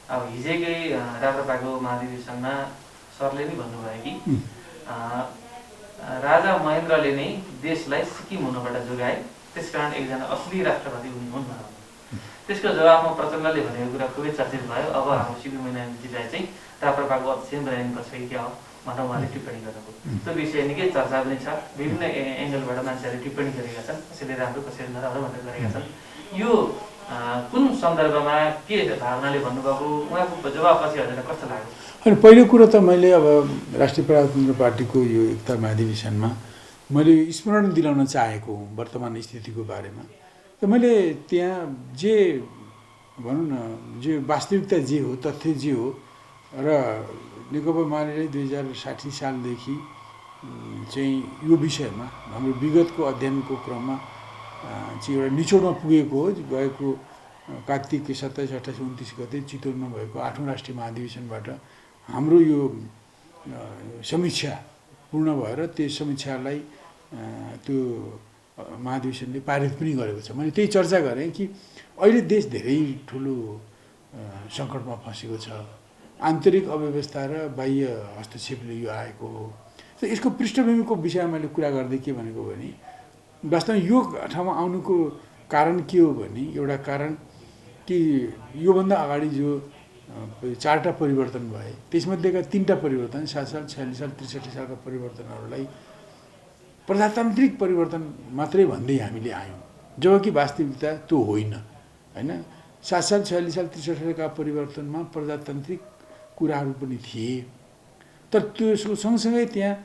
अब हिजैकै राप्रपाको महाधिवेशनमा सरले नै भन्नुभयो कि राजा महेन्द्रले नै देशलाई सिक्किम हुनबाट जोगाए, त्यसकारण एकजना असली राष्ट्रवादी उनी हुन् भनेर। त्यसको जवाबमा प्रचण्डले भनेको कुरा खुबै चर्चित भयो। अब हाम्रो सिपी मैनाजीलाई चाहिँ राप्रपाको अध्यक्ष बनाइनुपर्छ कि क्या हो भनेर उहाँले टिप्पणी गर्नुभयो। त्यो विषय निकै चर्चा पनि छ, विभिन्न एङ्गलबाट मान्छेहरूले टिप्पणी गरेका छन्, कसैले राम्रो कसैले नराम्रो भनेर गरेका छन्। यो कुन सन्दर्भमा के भावनाले भन्नुभएको, उहाँको जवाब पछि हजुरलाई कस्तो लाग्यो? अनि पहिलो कुरो त मैले अब राष्ट्रिय प्रजातन्त्र पार्टीको यो एकता महाधिवेशनमा मैले स्मरण दिलाउन चाहेको हुँ वर्तमान स्थितिको बारेमा। त मैले त्यहाँ जे भनौँ न जे वास्तविकता जे हो, तथ्य जे हो र नेकपा एमाले 2060 सालदेखि चाहिँ यो विषयमा हाम्रो विगतको अध्ययनको क्रममा चाहिँ एउटा निचोडमा पुगेको हो। गएको कार्तिक 27, 28, 29 गते चितवनमा भएको 8औं राष्ट्रिय महाधिवेशनबाट हाम्रो यो समीक्षा पूर्ण भएर त्यो समीक्षालाई त्यो महाधिवेशनले पारित पनि गरेको छ। मैले त्यही चर्चा गरेँ कि अहिले देश धेरै ठुलो सङ्कटमा फँसेको छ, आन्तरिक अव्यवस्था र बाह्य हस्तक्षेपले यो आएको हो। त यसको पृष्ठभूमिको विषयमा मैले कुरा गर्दै के भनेको भने वास्तवमा यो ठाउँमा आउनुको कारण के हो भने एउटा कारण कि योभन्दा अगाडि जो 4टा परिवर्तन भए त्यसमध्येका 3टा परिवर्तन 7 साल, 46 साल, 63 सालका परिवर्तनहरूलाई प्रजातान्त्रिक परिवर्तन मात्रै भन्दै हामीले आयौँ, जबकि वास्तविकता त्यो होइन हैन। 7 साल, 46 साल, 63 सालका परिवर्तनमा प्रजातान्त्रिक कुराहरू पनि थिए, तर त्यसको सँगसँगै त्यहाँ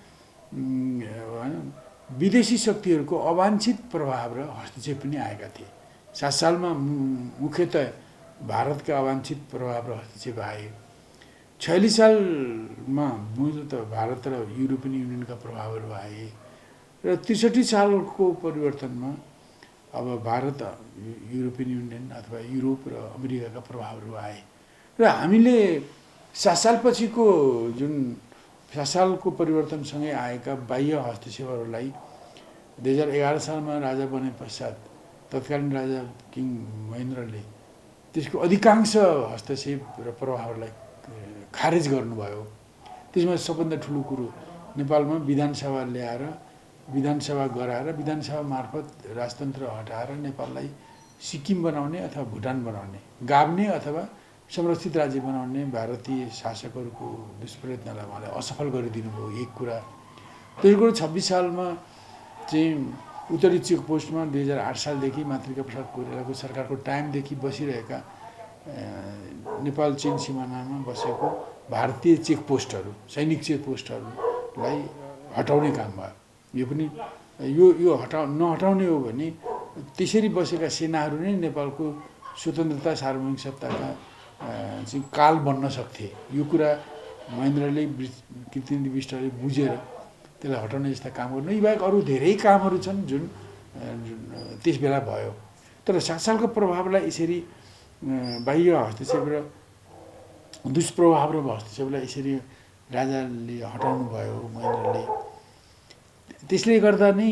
विदेशी शक्तिहरूको अवाञ्छित प्रभाव र हस्तक्षेप पनि आएका थिए। 7 सालमा मुख्यतः भारतका अवाञ्छित प्रभाव र हस्तक्षेप आए। 46 सालमा मूलतः भारत र युरोपियन युनियनका प्रभावहरू आए र 63 सालको परिवर्तनमा अब भारत, युरोपियन युनियन अथवा युरोप र अमेरिकाका प्रभावहरू आए र हामीले 7 सालपछिको जुन 7 सालको परिवर्तनसँगै आएका बाह्य हस्तक्षेपहरूलाई 2011 सालमा राजा बने पश्चात तत्कालीन राजा किङ महेन्द्रले त्यसको अधिकांश हस्तक्षेप र प्रभावहरूलाई खारेज गर्नुभयो। त्यसमा सबभन्दा ठुलो कुरो नेपालमा विधानसभा ल्याएर, विधानसभा गराएर, विधानसभा मार्फत राजतन्त्र हटाएर नेपाललाई सिक्किम बनाउने अथवा भुटान बनाउने, गाभ्ने अथवा संरक्षित राज्य बनाउने भारतीय शासकहरूको दुष्प्रयत्नलाई उहाँले असफल गरिदिनु भयो, एक कुरा। त्यसको 26 सालमा चाहिँ उत्तरी चेकपोस्टमा 2008 सालदेखि मातृका प्रसाद कोइरालाको सरकारको टाइमदेखि बसिरहेका नेपाल चीन सिमानामा बसेको भारतीय चेकपोस्टहरू, सैनिक चेकपोस्टहरूलाई हटाउने काम भयो। यो पनि यो नहटाउने हो भने त्यसरी बसेका सेनाहरू नै नेपालको स्वतन्त्रता सार्वभौमिक सत्ताका चाहिँ काल बन्न सक्थे। यो कुरा महेन्द्रले, कीर्तिनिधि विष्टले बुझेर त्यसलाई हटाउने जस्ता काम गर्नु। यी बाहेक अरू धेरै कामहरू छन् जुन त्यस बेला भयो, तर 7 सालको प्रभावलाई यसरी बाह्य हस्तक्षेप र दुष्प्रभाव र हस्तक्षेपलाई यसरी राजाले हटाउनु भयो महेन्द्रले। त्यसले गर्दा नै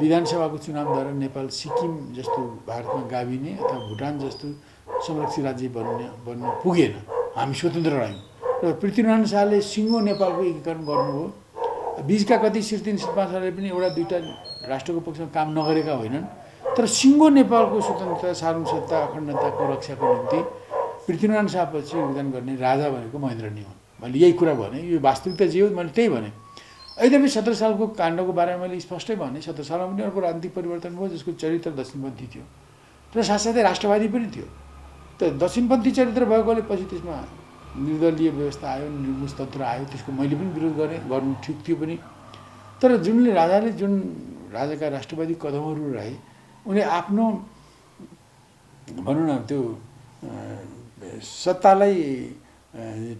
विधानसभाको चुनावद्वारा नेपाल सिक्किम जस्तो भारतमा गाभिने अथवा भुटान जस्तो संरक्षित राज्य बन्न पुगेन। हामी स्वतन्त्र रह्यौँ र पृथ्वीनारायण शाहले सिङ्गो नेपालको एकीकरण गर्नुभयो। बीचका कति श्री 3, श्री 5 सालले पनि एउटा दुईटा राष्ट्रको पक्षमा काम नगरेका होइनन्, तर सिङ्गो नेपालको स्वतन्त्रता, सार्वभौमिकता, अखण्डताको रक्षाको निम्ति पृथ्वीनारायण शाहपछि योगदान गर्ने राजा भनेको महेन्द्र नै हुन्। मैले यही कुरा भने, यो वास्तविकता जे हो मैले त्यही भने। यद्यपि 17 सालको काण्डको बारेमा मैले स्पष्टै भने, 17 सालमा पनि अर्को राजनीतिक परिवर्तन भयो जसको चरित्र दक्षिणपन्थी थियो र साथसाथै राष्ट्रवादी पनि थियो। त दक्षिणपन्थी चरित्र भएकोले पछि त्यसमा निर्दलीय व्यवस्था आयो, निर्मुखतन्त्र आयो, त्यसको मैले पनि विरोध गरेँ, गर्नु ठिक थियो पनि। तर जुन राजाका राष्ट्रवादी कदमहरू रहे, उनले आफ्नो भनौँ न त्यो सत्तालाई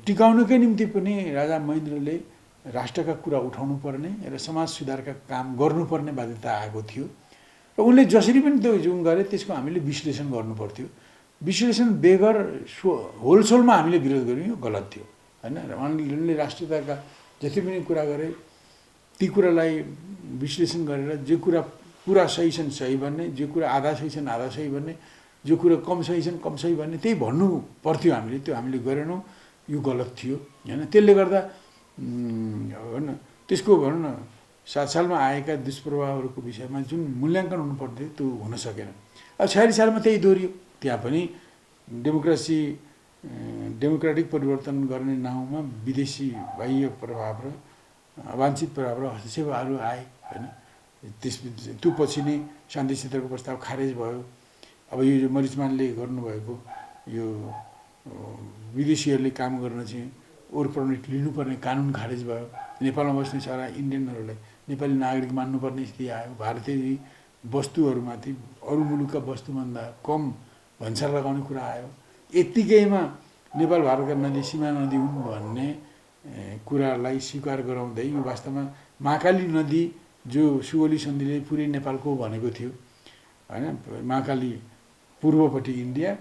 टिकाउनकै निम्ति पनि राजा महेन्द्रले राष्ट्रका कुरा उठाउनु पर्ने र समाज सुधारका काम गर्नुपर्ने बाध्यता आएको थियो र उनले जसरी पनि त्यो जुन गरे त्यसको हामीले विश्लेषण गर्नु पर्थ्यो। विश्लेषण बेगर होलसोलमा हामीले विरोध गर्यौँ, यो गलत थियो हैन। र उनले राष्ट्रियताका जति पनि कुरा गरे ती कुरालाई विश्लेषण गरेर जे कुरा पुरा सही छन् सही भन्ने, जे कुरा आधा सही छन् आधा सही भन्ने जो कुरा कम सही छन् कम सही भन्ने त्यही भन्नु पर्थ्यो हामीले, त्यो हामीले गरेनौँ, यो गलत थियो होइन। त्यसले गर्दा होइन त्यसको भनौँ न 7 सालमा आएका दुष्प्रभावहरूको विषयमा जुन मूल्याङ्कन हुनुपर्थ्यो त्यो हुन सकेन। अब 46 सालमा त्यही दोहोरियो, त्यहाँ पनि डेमोक्रेटिक परिवर्तन गर्ने नाउँमा विदेशी बाह्य प्रभाव र अवाञ्छित प्रभाव र हस्तक्षेपहरू आए होइन। त्यो पछि नै शान्ति क्षेत्रको प्रस्ताव खारेज भयो। अब यो मरिचमानले गर्नुभएको यो विदेशीहरूले काम गर्न चाहिँ ओर पर्मिट लिनुपर्ने कानुन खारेज भयो। नेपालमा बस्ने सारा इन्डियनहरूलाई नेपाली नागरिक मान्नुपर्ने स्थिति आयो। भारतीय वस्तुहरूमाथि अरू मुलुकका वस्तुभन्दा कम भन्सार लगाउने कुरा आयो। यत्तिकैमा नेपाल भारतका नदी सीमा नदी हुन् भन्ने कुरालाई स्वीकार गराउँदै यो वास्तवमा महाकाली नदी जो सुगौली सन्धिले पुरै नेपालको भनेको थियो होइन। महाकाली पूर्वपट्टि इन्डिया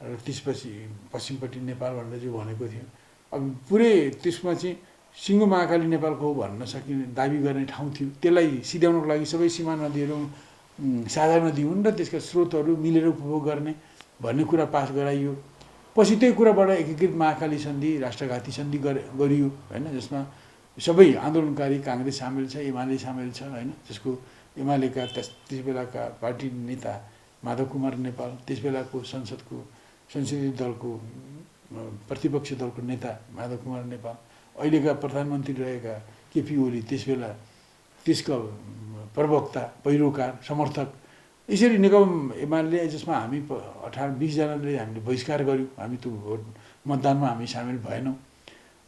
र त्यसपछि पश्चिमपट्टि नेपाल भनेर जो भनेको थियो, अब पुरै त्यसमा चाहिँ सिङ्गो महाकाली नेपालको हो भन्न सकिने दाबी गर्ने ठाउँ थियो। त्यसलाई सिध्याउनको लागि सबै सीमा नदीहरू साझा नदी हुन् र त्यसका स्रोतहरू मिलेर उपभोग गर्ने भन्ने कुरा पास गराइयो। पछि त्यही कुराबाट एकीकृत महाकाली सन्धि राष्ट्रघाती सन्धि गरियो होइन, जसमा सबै आन्दोलनकारी काङ्ग्रेस सामेल छ, एमाले सामेल छ होइन। त्यसको एमालेका त्यस बेलाका पार्टी नेता माधव कुमार नेपाल, त्यस बेलाको संसदीय दलको प्रतिपक्ष दलको नेता माधव कुमार नेपाल, अहिलेका प्रधानमन्त्री रहेका केपी ओली, त्यस बेला त्यसका प्रवक्ता, पैरोकार, समर्थक, यसरी नेकपा एमाले जसमा हामी 18-20 जनाले हामीले बहिष्कार गऱ्यौँ। हामी त्यो भोट मतदानमा हामी सामेल भएनौँ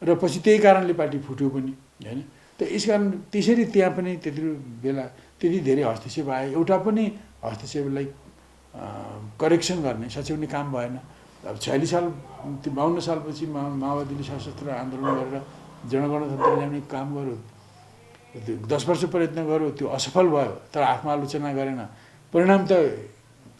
र पछि त्यही कारणले पार्टी फुट्यो पनि होइन। त यसकारण त्यसरी त्यहाँ पनि त्यति बेला त्यति धेरै हस्तक्षेप आयो। एउटा पनि हस्तक्षेपलाई करेक्सन गर्ने सच्याउने काम भएन। अब 46 साल 52 सालपछि माओवादीले सशस्त्र आन्दोलन गरेर जनगणतन्त्र ल्याउने काम गर्यो, 10 वर्ष प्रयत्न गर्यो, त्यो असफल भयो। तर आत्मालोचना गरेन, परिणाम त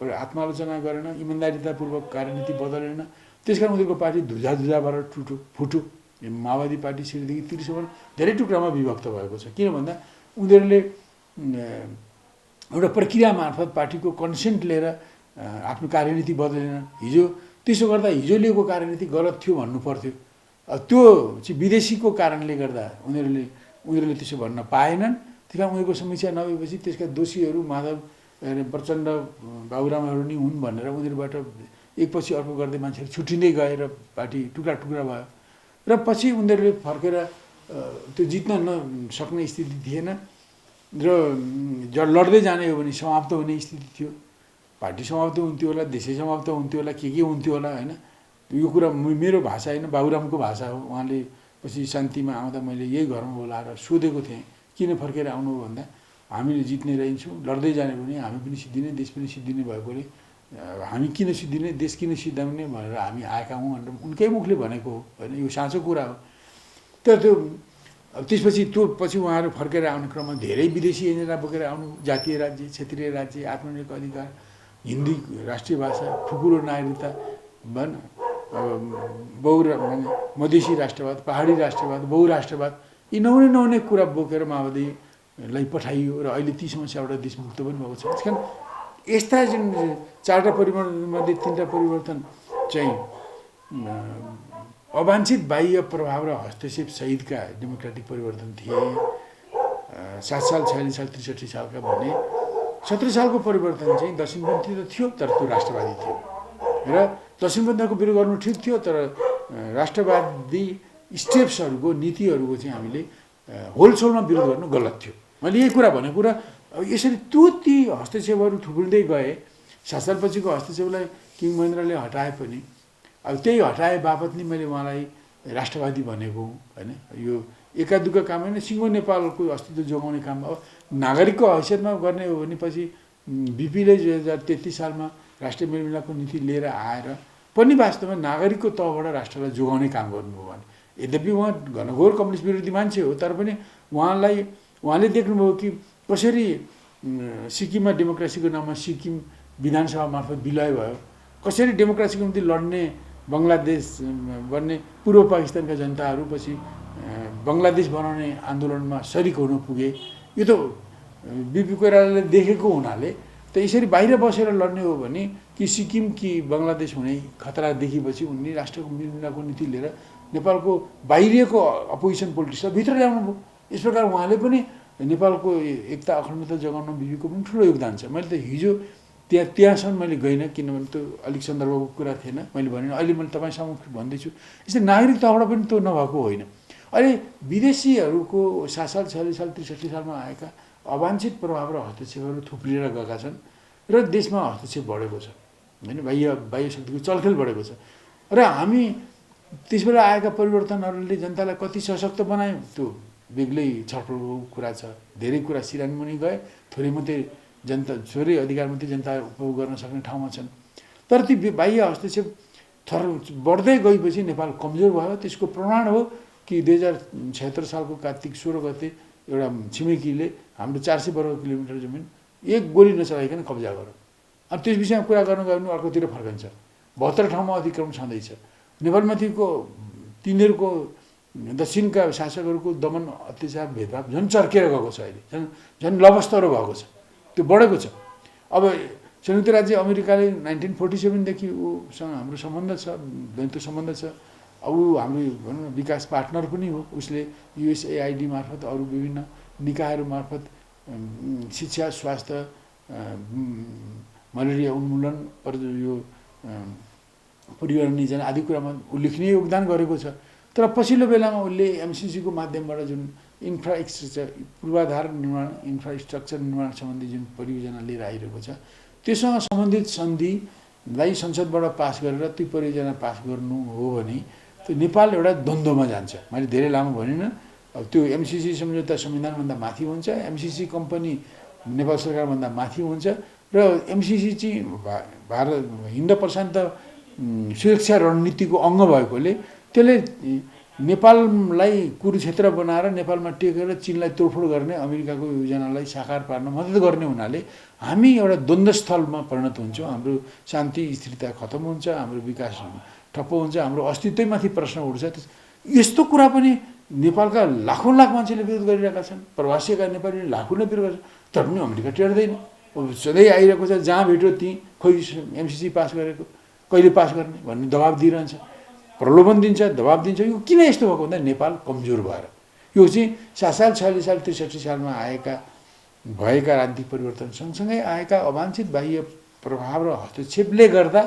आत्मालोचना गरेन, इमान्दारितापूर्वक कार्यनीति बदलेन। त्यसकारण उनीहरूको पार्टी धुजा भएर फुट्यो। माओवादी पार्टी सिडदेखि तिर्सम्म धेरै टुक्रामा विभक्त भएको छ। किन भन्दा उनीहरूले एउटा प्रक्रिया मार्फत पार्टीको कन्सेन्ट लिएर आफ्नो कार्यनीति बदलेन। हिजो त्यसो गर्दा हिजो लिएको कार्यनीति गलत थियो भन्नु पर्थ्यो। त्यो चाहिँ विदेशीको कारणले गर्दा उनीहरूले त्यसो भन्न पाएनन्। त्यस कारण उनीहरूको समीक्षा नभएपछि त्यसका दोषीहरू माधव प्रचण्ड बाबुरामहरू नि हुन् भनेर उनीहरूबाट एकपछि अर्को गर्दै मान्छेहरू छुट्टिँदै गए र पार्टी टुक्रा टुक्रा भयो। र पछि उनीहरूले फर्केर त्यो जित्न नसक्ने स्थिति थिएन र लड्दै जाने हो भने समाप्त हुने स्थिति थियो। पार्टी समाप्त हुन्थ्यो होला, देशै समाप्त हुन्थ्यो होला, के हुन्थ्यो होला होइन। यो कुरा मेरो भाषा होइन, बाबुरामको भाषा हो। उहाँले पछि शान्तिमा आउँदा मैले यही घरमा बोलाएर सोधेको थिएँ, किन फर्केर आउनु भन्दा हामीले जित्ने रहन्छौँ, लड्दै जाने भने हामी पनि सिद्धिने, देश पनि सिद्धिने भएकोले हामी किन सिद्धिने, देश किन सिद्धाउने भनेर हामी आएका हौँ भनेर उनकै मुखले भनेको हो होइन। यो साँचो कुरा हो। तर त्यो त्यसपछि त्यो पछि उहाँहरू फर्केर आउने क्रममा धेरै विदेशी एजेन्डा बोकेर आउनु, जातीय राज्य, क्षेत्रीय राज्य, आत्मनिर्भर अधिकार, हिन्दी राष्ट्रिय भाषा, ठुकुरो नागरिकता भन, मधेसी राष्ट्रवाद, पहाडी राष्ट्रवाद, बहुराष्ट्रवाद, यी नहुने कुरा बोकेर माओवादीलाई पठाइयो र अहिले ती समस्याबाट देशमुक्त पनि भएको छ। त्यस कारण यस्ता जुन 4टा परिवर्तनमध्ये 3टा परिवर्तन चाहिँ अवाञ्छित बाह्य प्रभाव र हस्तक्षेप सहितका डेमोक्रेटिक परिवर्तन थिए। 7 साल, 46 साल, 63 सालका भने 17 सालको परिवर्तन चाहिँ दक्षिणपन्थी त थियो तर त्यो राष्ट्रवादी थियो र दक्षिणपन्थीको विरोध गर्नु ठिक थियो तर राष्ट्रवादी स्टेप्सहरूको नीतिहरूको चाहिँ हामीले होलसोलमा विरोध गर्नु गलत थियो। मैले यही कुरा भनेको र यसरी ती हस्तक्षेपहरू थुप्रिँदै गए। 7 सालपछिको हस्तक्षेपलाई किङ महेन्द्रले हटाए पनि अब त्यही हटाए बापत नि मैले उहाँलाई राष्ट्रवादी भनेको होइन। यो एका दुःखा काम होइन, सिङ्गो नेपालको अस्तित्व जोगाउने काम। अब नागरिकको हैसियतमा गर्ने हो भने पछि बिपीले 2033 सालमा राष्ट्रिय मेलमिलापको नीति लिएर आएर पनि वास्तवमा नागरिकको तहबाट राष्ट्रलाई जोगाउने काम गर्नुभयो भने। यद्यपि उहाँ घनघोर कम्युनिस्ट विरोधी मान्छे हो तर पनि उहाँले देख्नुभयो कि कसरी सिक्किममा डेमोक्रेसीको नाममा सिक्किम विधानसभा मार्फत विलय भयो, कसरी डेमोक्रेसीको निम्ति लड्ने बङ्गलादेश बन्ने पूर्व पाकिस्तानका जनताहरू पछि बङ्गलादेश बनाउने आन्दोलनमा सरिक हुन पुगे। यो त बिपी कोइरालाले देखेको हुनाले त यसरी बाहिर बसेर लड्ने हो भने कि सिक्किम कि बङ्गलादेश हुने खतरा देखेपछि उनले राष्ट्रको मिलमिलापको नीति लिएर नेपालको बाहिरिएको अपोजिसन पोलिटिक्सलाई भित्र ल्याउनु भयो। यस प्रकार उहाँले पनि नेपालको एकता अखण्डता जगाउन बिबीको पनि ठुलो योगदान छ। मैले त हिजो त्यहाँसम्म मैले गइनँ, किनभने त्यो अलिक सन्दर्भको कुरा थिएन, मैले भने अहिले मैले तपाईँसँग भन्दैछु। यसरी नागरिकताबाट पनि त्यो नभएको होइन। अहिले विदेशीहरूको 7 साल 46 साल 63 सालमा आएका अवाञ्छित प्रभाव र हस्तक्षेपहरू थुप्रिएर गएका छन् र देशमा हस्तक्षेप बढेको छ, होइन, बाह्य शक्तिको चलखेल बढेको छ। र हामी त्यसबेला आएका परिवर्तनहरूले जनतालाई कति सशक्त बनायो त्यो बेग्लै छलफलको कुरा छ। धेरै कुरा सिरानीमुनि गए, थोरै मात्रै जनता, थोरै अधिकार मात्रै जनता उपभोग गर्न सक्ने ठाउँमा छन्। तर ती बाह्य हस्तक्षेप बढ्दै गएपछि नेपाल कमजोर भयो। त्यसको प्रमाण हो कि 2076 सालको कार्तिक 16 गते एउटा छिमेकीले हाम्रो 400 वर्ग किलोमिटर जमिन एक गोली नचलाइकन कब्जा गर्यो। अनि त्यस विषयमा कुरा गर्न गयो भने अर्कोतिर फर्कन्छ। 72 ठाउँमा अतिक्रमण छँदैछ। नेपालमाथिको तिनीहरूको दक्षिणका शासकहरूको दमन अत्याचार भेदभाव झन् चर्केर गएको छ। अहिले झन् लवस्तरो भएको छ, त्यो बढेको छ। अब संयुक्त राज्य अमेरिकाले 1947 उसँग हाम्रो सम्बन्ध छ, द्वैत सम्बन्ध छ। अब हाम्रो भनौँ न विकास पार्टनर पनि हो। उसले USAID मार्फत अरू विभिन्न निकायहरू मार्फत शिक्षा, स्वास्थ्य, मलेरिया उन्मूलन, यो परिवार नियोजन आदि कुरामा उल्लेखनीय योगदान गरेको छ। तर पछिल्लो बेलामा उसले MCC को माध्यमबाट जुन इन्फ्रास्ट्रक्चर पूर्वाधार निर्माण, इन्फ्रास्ट्रक्चर निर्माण सम्बन्धी जुन परियोजना लिएर आइरहेको छ, त्योसँग सम्बन्धित सन्धिलाई संसदबाट पास गरेर त्यो परियोजना पास गर्नु हो भने त्यो नेपाल एउटा द्वन्द्वमा जान्छ। मैले धेरै लामो भनिनँ। अब त्यो MCC सम्झौता संविधानभन्दा माथि हुन्छ, MCC कम्पनी नेपाल सरकारभन्दा माथि हुन्छ र MCC चाहिँ भारत हिन्द प्रशान्त सुरक्षा रणनीतिको अङ्ग भएकोले त्यसले नेपाललाई कुरुक्षेत्र बनाएर नेपालमा टेकेर चीनलाई तोडफोड गर्ने अमेरिकाको योजनालाई साकार पार्न मद्दत गर्ने हुनाले हामी एउटा द्वन्द्वस्थलमा परिणत हुन्छौँ। हाम्रो शान्ति स्थिरता खतम हुन्छ, हाम्रो विकास ठप्प हुन्छ, हाम्रो अस्तित्वमाथि प्रश्न उठ्छ। यस्तो कुरा पनि नेपालका लाखौँ लाख मान्छेले विरोध गरिरहेका छन्। प्रवासीका नेपालीले लाखौँले विरोध गर्छन्, तर पनि अमेरिका टेर्दैन। सधैँ आइरहेको छ, जहाँ भेट्यो त्यहीँ खोइ MCC पास गरेको, कहिले पास गर्ने भन्ने दबाब दिइरहन्छ, प्रलोभन दिन्छ, दबाब दिन्छ। यो किन यस्तो भएको भन्दा नेपाल कमजोर भएर। यो चाहिँ 7 साल 46 साल 63 सालमा भएका राजनीतिक परिवर्तन सँगसँगै आएका अवाञ्छित बाह्य प्रभाव र हस्तक्षेपले गर्दा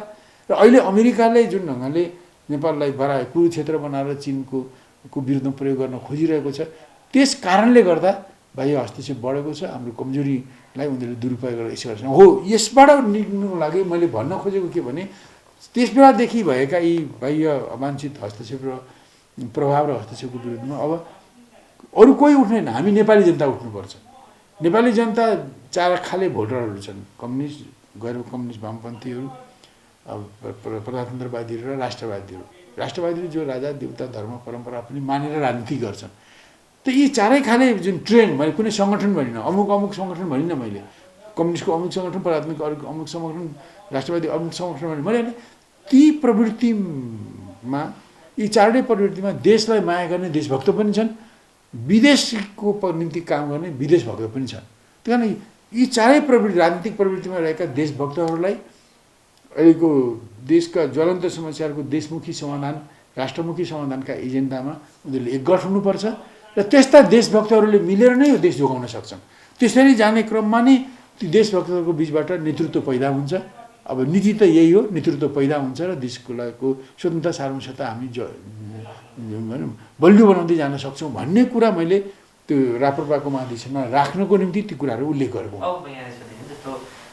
र अहिले अमेरिकाले जुन ढङ्गले नेपाललाई बढाए कुरुक्षेत्र बनाएर चीनको विरुद्धमा प्रयोग गर्न खोजिरहेको छ, त्यस कारणले गर्दा बाह्य हस्तक्षेप बढेको छ। हाम्रो कमजोरीलाई उनीहरूले दुरुपयोग गरेर यसो गर्छन्। हो, यसबाट निक्ल्नुको लागि मैले भन्न खोजेको के भने त्यस बेलादेखि भएका यी बाह्य अवाञ्छित हस्तक्षेप र प्रभाव र हस्तक्षेपको विरुद्धमा अब अरू कोही उठ्दैन, हामी नेपाली जनता उठ्नुपर्छ। नेपाली जनता 4 खाले भोटरहरू छन्, कम्युनिस्ट, गैर कम्युनिस्ट, वामपन्थीहरू, प्रजातन्त्रवादीहरू र राष्ट्रवादीहरू। राष्ट्रवादीहरू जो राजा देवता धर्म परम्परा पनि मानेर राजनीति गर्छन्। त यी 4 खाले जुन ट्रेन्ड, मैले कुनै सङ्गठन भनिनँ, अमुक सङ्गठन भनिनँ मैले, कम्युनिस्टको अमुक सङ्गठन, प्रजातन्त्रको अमुक सङ्गठन, राष्ट्रवादी अमुक सङ्गठन भने मैले ती प्रवृत्तिमा, यी 4 प्रवृत्तिमा देशलाई माया गर्ने देशभक्त पनि छन्, विदेशको निम्ति काम गर्ने विदेशभक्त पनि छन्। त्यही कारण यी 4 प्रवृत्ति, राजनीतिक प्रवृत्तिमा रहेका देशभक्तहरूलाई अहिलेको देशका ज्वलन्त समस्याहरूको देशमुखी समाधान, राष्ट्रमुखी समाधानका एजेन्डामा उनीहरूले एकगठ हुनुपर्छ र त्यस्ता देशभक्तहरूले मिलेर नै यो देश जोगाउन सक्छन्। त्यसरी जाने क्रममा नै ती देशभक्तहरूको बिचबाट नेतृत्व पैदा हुन्छ। अब नीति त यही हो, नेतृत्व पैदा हुन्छ र देशको लागि स्वतन्त्रता सार्वभौमता हामी बलियो बनाउँदै जान सक्छौँ भन्ने कुरा मैले त्यो राप्रपाको महाधिवेशनमा राख्नको निम्ति ती कुराहरू उल्लेख गरेको। अब यहाँ जस्तो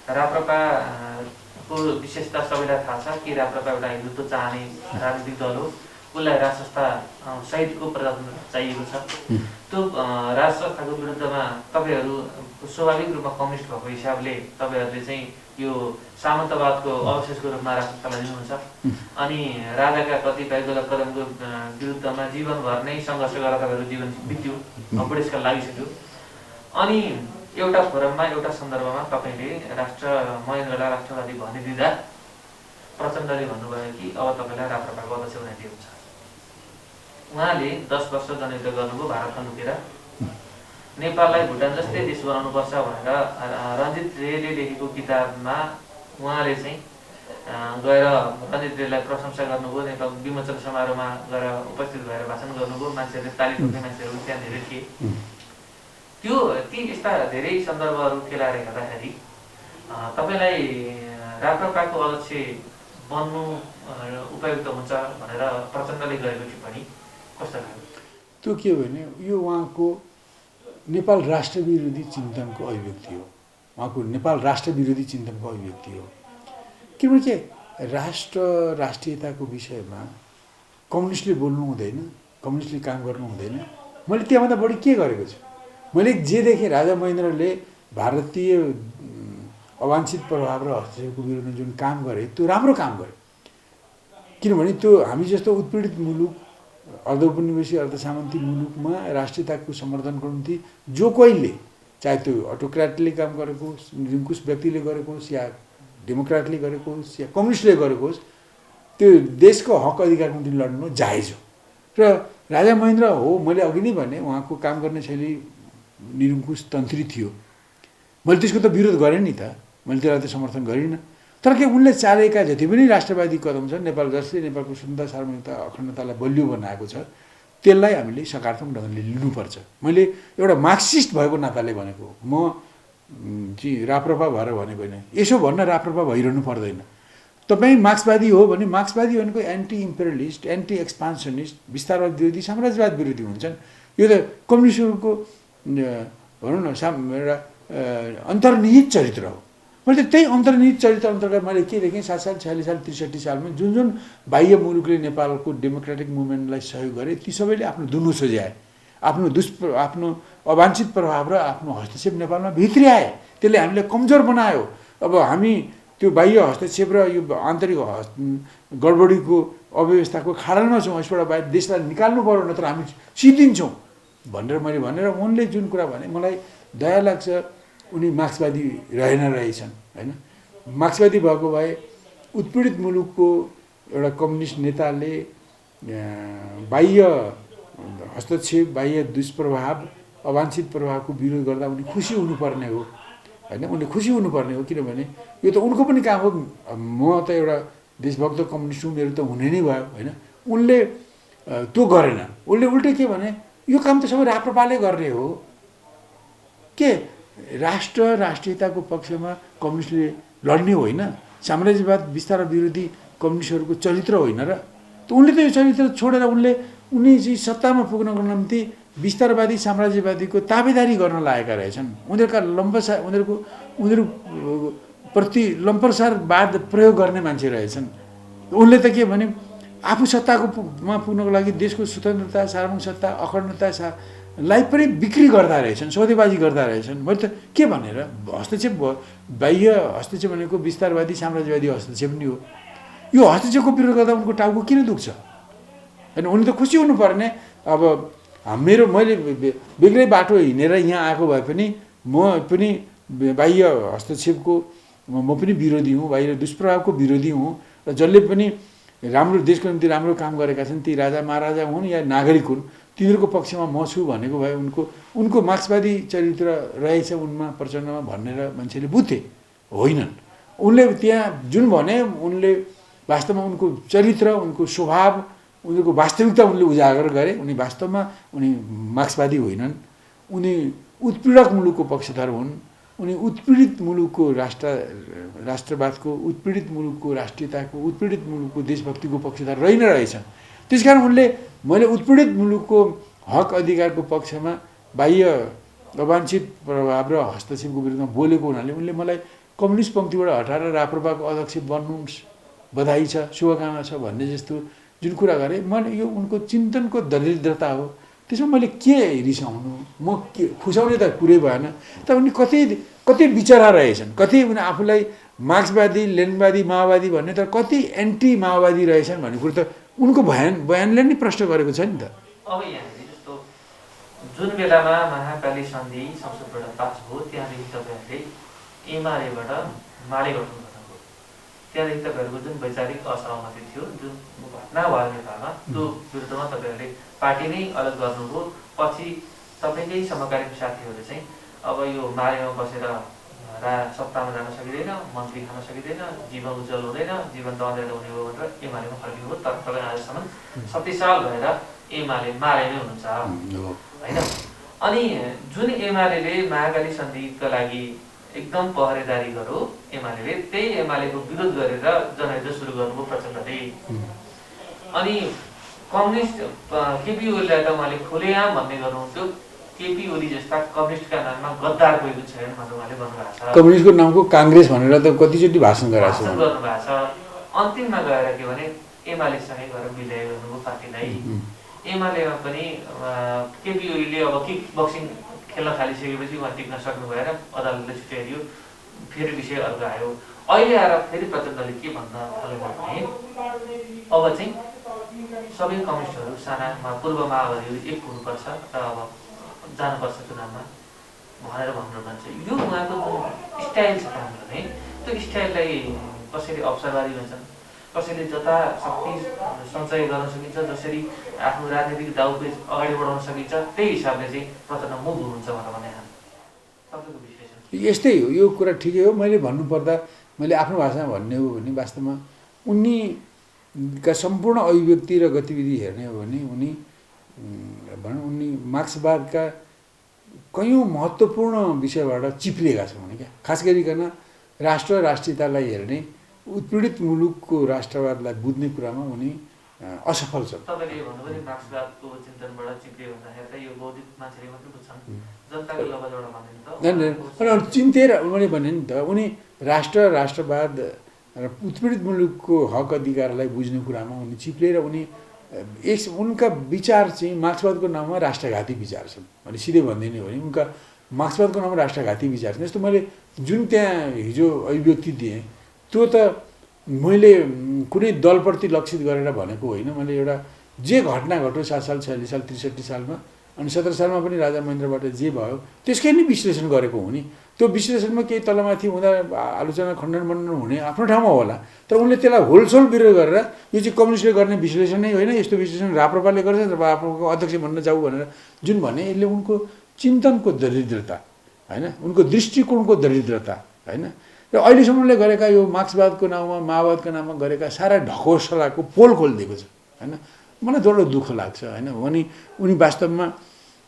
राप्रपाको विशेषता सबैलाई थाहा छ कि राप्रपा एउटा हिन्दुत्व चाहने राजनीतिक दल हो। उसलाई राज संस्था सहितको प्रजातन्त्र चाहिएको छ। त्यो राज संस्थाको विरुद्धमा तपाईँहरू स्वाभाविक रूपमा कम्युनिस्ट भएको हिसाबले तपाईँहरूले चाहिँ यो सामन्तवादको अवशेषको रूपमा राज संस्थालाई लिनुहुन्छ। अनि राजाका कतिपय गलत कदमको विरुद्धमा जीवनभर नै सङ्घर्ष गरेर तपाईँहरू जीवन बित्यो, बुढेसकाल लागिसक्यो। अनि एउटा फोरममा, एउटा सन्दर्भमा तपाईँले महेन्द्रलाई राष्ट्रवादी भनिदिँदा प्रचण्डले भन्नुभयो कि अब तपाईँलाई राप्रपाको अध्यक्ष बनाइदिएको हुन्छ। उहाँले 10 वर्ष जनयुद्ध गर्नुभयो भारतमा लुकेर, नेपाललाई भुटान जस्तै देश बनाउनुपर्छ भनेर रञ्जित रेले लेखेको किताबमा उहाँले चाहिँ गएर रणजित रेग्मीलाई प्रशंसा गर्नुभयो, नेपाल विमोचन समारोहमा गएर उपस्थित भएर भाषण गर्नुभयो, मान्छेहरूले ताली ठोक्ने मान्छेहरू त्यहाँ धेरै थिए। ती यस्ता धेरै सन्दर्भहरू खेलाएर हेर्दाखेरि तपाईँलाई राप्रपाको अध्यक्ष बन्नु उपयुक्त हुन्छ भनेर प्रचण्डले गरेको टिप्पणी कस्तो लाग्यो? त्यो के हो भने यो उहाँको नेपाल राष्ट्र विरोधी चिन्तनको अभिव्यक्ति हो। उहाँको नेपाल राष्ट्र विरोधी चिन्तनको अभिव्यक्ति हो। किनभने के राष्ट्रियताको विषयमा कम्युनिस्टले बोल्नु हुँदैन, कम्युनिस्टले काम गर्नु हुँदैन। मैले त्योभन्दा बढी के गरेको छु? मैले जे देखेँ राजा महेन्द्रले भारतीय अवांछित प्रभाव र हस्तक्षेपको विरुद्ध जुन काम गरे त्यो राम्रो काम गरे। किनभने त्यो हामी जस्तो उत्पीडित मुलुक, अर्धौपनिवेशी अर्धसामन्ती मुलुकमा राष्ट्रियताको समर्थनको निम्ति जो कोहीले, चाहे त्यो अटोक्राटले काम गरेको होस्, निरङ्कुश व्यक्तिले गरेको होस्, या डेमोक्राटले गरेको होस्, या कम्युनिस्टले गरेको होस्, त्यो देशको हक अधिकारको निम्ति लड्नु जायज हो। र राजा महेन्द्र हो, मैले अघि नै भने उहाँको काम गर्ने शैली निरङ्कुश तन्त्री थियो। मैले त्यसको त विरोध गरेँ नि त, मैले त्यसलाई त समर्थन गरिनँ। तर के उनले चालेका जति पनि राष्ट्रवादी कदम छन्, नेपाल जसले नेपालको स्वतन्त्रता, सार्वभौमिकता, अखण्डतालाई बलियो बनाएको छ, त्यसलाई हामीले सकारात्मक ढङ्गले लिनुपर्छ। मैले एउटा मार्क्सिस्ट भएको नाताले भनेको, म चाहिँ राप्रपा भएर भनेको होइन। यसो भन्न राप्रपा भइरहनु पर्दैन। तपाईँ मार्क्सवादी हो भने मार्क्सवादी भनेको एन्टी इम्पेरियलिस्ट, एन्टी एक्सपान्सनिस्ट, विस्तारवाद विरोधी, साम्राज्यवाद विरोधी हुन्छन्। यो त कम्युनिस्टहरूको भनौँ न एउटा अन्तर्निहित चरित्र हो। मैले त्यही अन्तर्निहित चरित्र अन्तर्गत मैले के देखेँ, 7 साल 46 साल 63 सालमा जुन जुन बाह्य मुलुकले नेपालको डेमोक्रेटिक मुभमेन्टलाई सहयोग गरे, ती सबैले आफ्नो दुनु सोझ्याए, आफ्नो अवांछित प्रभाव र आफ्नो हस्तक्षेप नेपालमा भित्र्याए। त्यसले हामीलाई कमजोर बनायो। अब हामी त्यो बाह्य हस्तक्षेप र यो आन्तरिक गडबडीको अव्यवस्थाको खाडलमा छौँ, यसबाट बाहिर देशलाई निकाल्नु पर्यो, नत्र हामी सिद्धिन्छौँ भनेर उनले जुन कुरा भने मलाई दया लाग्छ। उनी मार्क्सवादी रहेछन् होइन। मार्क्सवादी भएको भए उत्पीडित मुलुकको एउटा कम्युनिस्ट नेताले बाह्य हस्तक्षेप, बाह्य दुष्प्रभाव, अवांछित प्रभावको विरोध गर्दा उनी खुसी हुनुपर्ने हो होइन। उनले खुसी हुनुपर्ने हो, किनभने यो त उनको पनि काम हो। म त एउटा देशभक्त कम्युनिस्ट हुँ, मेरो त हुने नै भयो होइन। उनले त्यो गरेन। उनले उल्टै के भने, यो काम त सबै राप्रपाले गर्ने हो। के राष्ट्रियताको पक्षमा कम्युनिस्टले लड्ने होइन, साम्राज्यवाद विस्तार विरोधी कम्युनिस्टहरूको चरित्र होइन र। त उनले त यो चरित्र छोडेर उनी चाहिँ सत्तामा पुग्नको निम्ति विस्तारवादी साम्राज्यवादीको ताबेदारी गर्न लागेका रहेछन्। उनीहरू प्रति लम्परसारवाद प्रयोग गर्ने मान्छे रहेछन्। उनले त के भने, आफू सत्तामा पुग्नको लागि देशको स्वतन्त्रता, सार्वभौमिक सत्ता, अखण्डतालाई पनि बिक्री गर्दा रहेछन्, सौदेबाजी गर्दा रहेछन्। मैले त के भनेर हस्तक्षेप, बाह्य हस्तक्षेप भनेको विस्तारवादी साम्राज्यवादी हस्तक्षेप नै हो। यो हस्तक्षेपको विरोध गर्दा उनको टाउको किन दुख्छ होइन? उनी त खुसी हुनुपर्ने। अब मैले बेग्लै बाटो हिँडेर यहाँ आएको भए पनि म पनि बाह्य हस्तक्षेपको म पनि विरोधी हुँ, बाह्य दुष्प्रभावको विरोधी हुँ। र जसले पनि राम्रो देशको निम्ति राम्रो काम गरेका छन्, ती राजा महाराजा हुन् या नागरिक हुन्, तिनीहरूको पक्षमा म छु भनेको भए उनको मार्क्सवादी चरित्र रहेछ उनमा, प्रचण्डमा भनेर मान्छेले बुझ्थे। होइनन्। उनले त्यहाँ जुन भने, उनले वास्तवमा उनको चरित्र, उनको स्वभाव, उनीहरूको वास्तविकता उनले उजागर गरे। उनी वास्तवमा मार्क्सवादी होइनन्। उनी उत्पीडक मुलुकको पक्षधर हुन्। उनी उत्पीडित मुलुकको राष्ट्रवादको, उत्पीडित मुलुकको राष्ट्रियताको, उत्पीडित मुलुकको देशभक्तिको पक्षधर रहि नै रहेछन्। त्यसकारण मैले उत्पीडित मुलुकको हक अधिकारको पक्षमा बाह्य अवांछित प्रभाव र हस्तक्षेपको विरुद्धमा बोलेको हुनाले उनले मलाई कम्युनिस्ट पङ्क्तिबाट हटाएर राप्रपाको अध्यक्ष बन्नुहोस्, बधाई छ, शुभकामना छ भन्ने जस्तो जुन कुरा गरेँ, मैले यो उनको चिन्तनको दरिद्रता हो। त्यसमा मैले के रिसाउनु, म के खुसाउने त कुरै भएन। तर उनी कति बिचरा रहेछन्, कति उनी आफूलाई मार्क्सवादी, लेनिनवादी, माओवादी भन्ने, तर कति एन्टी माओवादी रहेछन् भन्ने कुरो त उनको बयानले नै प्रश्न गरेको छ नि त। अब यहाँनिर जस्तो जुन बेलामा महाकाली सन्धि संसदबाट पास भयो, त्यहाँदेखि तपाईँहरूले एमालेबाट माले गठन गर्नुभयो। त्यहाँदेखि तपाईँहरूको जुन वैचारिक असहमति थियो, जुन घटना भयो नेपालमा, त्यो विरुद्धमा तपाईँहरूले पार्टी नै अलग गर्नुभयो। पछि तपाईँकै समकालीन साथीहरूले चाहिँ अब यो मालेमा बसेर सत्तामा जान सकिँदैन, मन्त्री खान सकिँदैन, जीवन उज्जवल हुँदैन, जीवन दँडेर हुने हो भनेर एमालेमा फर्किनु हो। तर तपाईँ आजसम्म 37 साल भएर एमाले मालेमै हुनुहुन्छ होइन। अनि जुन एमाले महाकाली सन्धिका लागि एकदम पहरेदारी गर्यो एमाले, त्यही एमालेको विरोध गरेर जनयुद्ध सुरु गर्नुभयो प्रचण्डले। अनि कम्युनिस्ट केपी ओलीलाई त उहाँले खुलेआम भन्ने गर्नुहुन्थ्यो, केपी ओली जस्ता कम्युनिस्टका नाममा गद्दार कोही छैन भनेर उहाँले भन्नुभएको छ। कम्युनिस्टको नामको काङ्ग्रेस भनेर त कतिचोटि भाषण गराएको छ गर्नुभएको छ। अन्तिममा गएर के भने एमालेसँगै गएर विलय गर्नुभयो पार्टीलाई। एमालेमा पनि केपी ओलीले अब किक बक्सिङ खेल्न थालिसकेपछि उहाँ टिक्न सक्नु भएर अदालतले छुट्याइदियो, फेरि विषय अर्को आयो। अहिले आएर फेरि प्रचण्डले के भन्न थाल्यो भने अब चाहिँ सबै कम्युनिस्टहरू सानामा पूर्व माओवादीहरू एक हुनुपर्छ र अब जानुपर्छ चुनावमा भनेर भन्नुहुन्छ। यो उहाँको जुन स्टाइल छ हाम्रो नै, त्यो स्टाइललाई कसरी अवसरवादी भन्छन्, कसैले जता शक्ति सञ्चय गर्न सकिन्छ, जसरी आफ्नो राजनीतिक दाउपेच अगाडि बढाउन सकिन्छ, त्यही हिसाबले चाहिँ प्रचण्ड मुभ हुनुहुन्छ भनेर भने तपाईँको विश्लेषण। यस्तै हो, यो कुरा ठिकै हो। मैले भन्नुपर्दा मैले आफ्नो भाषामा भन्ने हो भने वास्तवमा उनीका सम्पूर्ण अभिव्यक्ति र गतिविधि हेर्ने हो भने भनौँ उनी मार्क्सवादका कयौँ महत्त्वपूर्ण विषयबाट चिप्लिएका छन् भने क्या। खास गरिकन राष्ट्र राष्ट्रियतालाई हेर्ने, उत्पीडित मुलुकको राष्ट्रवादलाई बुझ्ने कुरामा उनी असफल छन्। तपाईँले भन्नुभयो नि मार्क्सवादको चिन्तनबाट चिप्लियो भन्दाखेरि त यो बौद्धिक मान्छेले मात्रै बुझ्छन्, जनताको लवजबाट भन्दैन त। चिन्तेर मैले भने नि त, उनी राष्ट्रवाद र उत्पीडित मुलुकको हक अधिकारलाई बुझ्ने कुरामा उनी चिप्लेर उनी उनका विचार चाहिँ मार्क्सवादको नाममा राष्ट्रघाती विचार छन्। मैले सिधै भन्दिनँ भने उनका मार्क्सवादको नाममा राष्ट्रघाती विचार छन्। जस्तो मैले जुन त्यहाँ हिजो अभिव्यक्ति दिएँ त्यो त मैले कुनै दलप्रति लक्षित गरेर भनेको होइन। मैले एउटा जे घटना घट्यो 7 साल 46 साल 63 सालमा अनि 17 सालमा पनि राजा महेन्द्रबाट जे भयो त्यसकै नै विश्लेषण गरेको हो नि। त्यो विश्लेषणमा केही तलमाथि हुँदा आलोचना खण्डन मण्डन हुने आफ्नो ठाउँमा होला, तर उनले त्यसलाई होलसोल विरोध गरेर यो चाहिँ कम्युनिस्टले गर्ने विश्लेषण नै होइन, यस्तो विश्लेषण राप्रपाले गर्छ र राप्रपाको अध्यक्ष भन्न जाऊ भनेर जुन भने, यसले उनको चिन्तनको दरिद्रता होइन, उनको दृष्टिकोणको दरिद्रता होइन, र अहिलेसम्मले गरेका यो मार्क्सवादको नाउँमा माओवादको नाममा गरेका सारा ढकोसलाको पोल खोलिदिएको छ होइन। मलाई थोरै दुःख लाग्छ होइन। अनि उनी वास्तवमा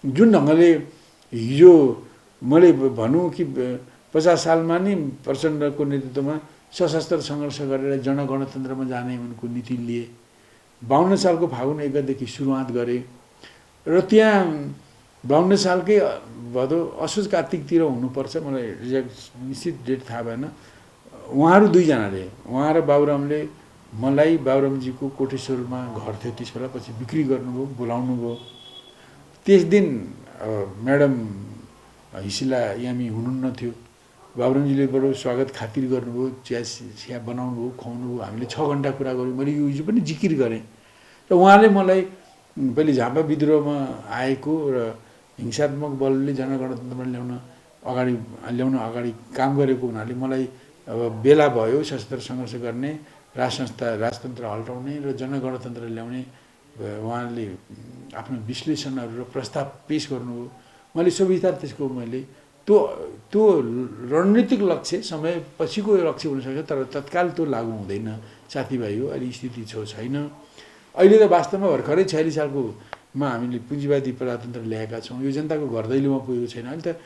जुन ढङ्गले हिजो मैले भनौँ कि 50 सालमा नि प्रचण्डको नेतृत्वमा सशस्त्र सङ्घर्ष गरेर जनगणतन्त्रमा जाने उनको नीति लिए। 52 सालको फागुन 1 गतेदेखि सुरुवात गरे र त्यहाँ 52 सालकै भदौ असोज कार्तिकतिर हुनुपर्छ, मलाई निश्चित डेट थाहा भएन। उहाँहरू दुईजनाले, उहाँ र बाबुरामले मलाई बाबुरामजीको कोटेश्वरमा घर थियो त्यस बेला, पछि बिक्री गर्नुभयो, बोलाउनु भयो। त्यस दिन म्याडम हिसिला यामी हुनुहुन्न थियो। बाबुरामजीले बडो स्वागत खातिर गर्नुभयो, चिया बनाउनु भयो, खुवाउनु भयो। हामीले 6 घन्टा कुरा गऱ्यौँ। मैले यो हिजो पनि जिकिर गरेँ र उहाँले मलाई पहिले झापा विद्रोहमा आएको र हिंसात्मक बलले जनगणतन्त्रमा ल्याउन अगाडि काम गरेको हुनाले मलाई अब बेला भयो सशस्त्र सङ्घर्ष गर्ने, राजतन्त्र हल्टाउने र जनगणतन्त्र ल्याउने उहाँले आफ्नो विश्लेषणहरू र प्रस्ताव पेश गर्नुभयो। मैले सुविस्तार त्यसको मैले त्यो रणनीतिक लक्ष्य समय पछिको लक्ष्य हुनसक्छ, तर तत्काल त्यो लागू हुँदैन साथीभाइ हो। अहिले स्थिति छैन। अहिले त वास्तवमा भर्खरै 46 सालकोमा हामीले पुँजीवादी प्रजातन्त्र ल्याएका छौँ। यो जनताको घर दैलोमा पुगेको छैन। अहिले त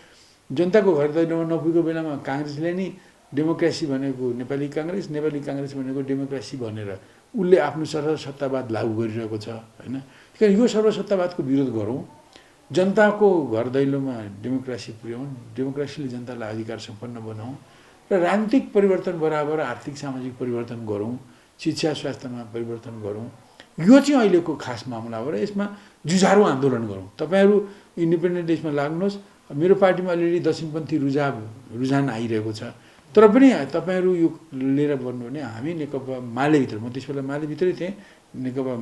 जनताको घर दैलोमा नपुगेको बेलामा काङ्ग्रेसले नि डेमोक्रेसी भनेको नेपाली काङ्ग्रेस भनेको डेमोक्रेसी भनेर उसले आफ्नो सर्वसत्तावाद लागू गरिरहेको छ होइन। किन यो सर्वसत्तावादको विरोध गरौँ, जनताको घर दैलोमा डेमोक्रेसी पुर्याउँ, डेमोक्रेसीले जनतालाई अधिकार सम्पन्न बनाऊँ र राजनीतिक परिवर्तन बराबर आर्थिक सामाजिक परिवर्तन गरौँ, शिक्षा स्वास्थ्यमा परिवर्तन गरौँ। यो चाहिँ अहिलेको खास मामला हो र यसमा जुझारु आन्दोलन गरौँ। तपाईँहरू इन्डिपेन्डेन्ट देशमा लाग्नुहोस्। मेरो पार्टीमा अलिअलि दक्षिणपन्थी रुझान आइरहेको छ, तर पनि तपाईँहरू यो लिएर भन्नु भने हामी नेकपा मालेभित्र, म त्यस बेला मालेभित्रै थिएँ, नेकपा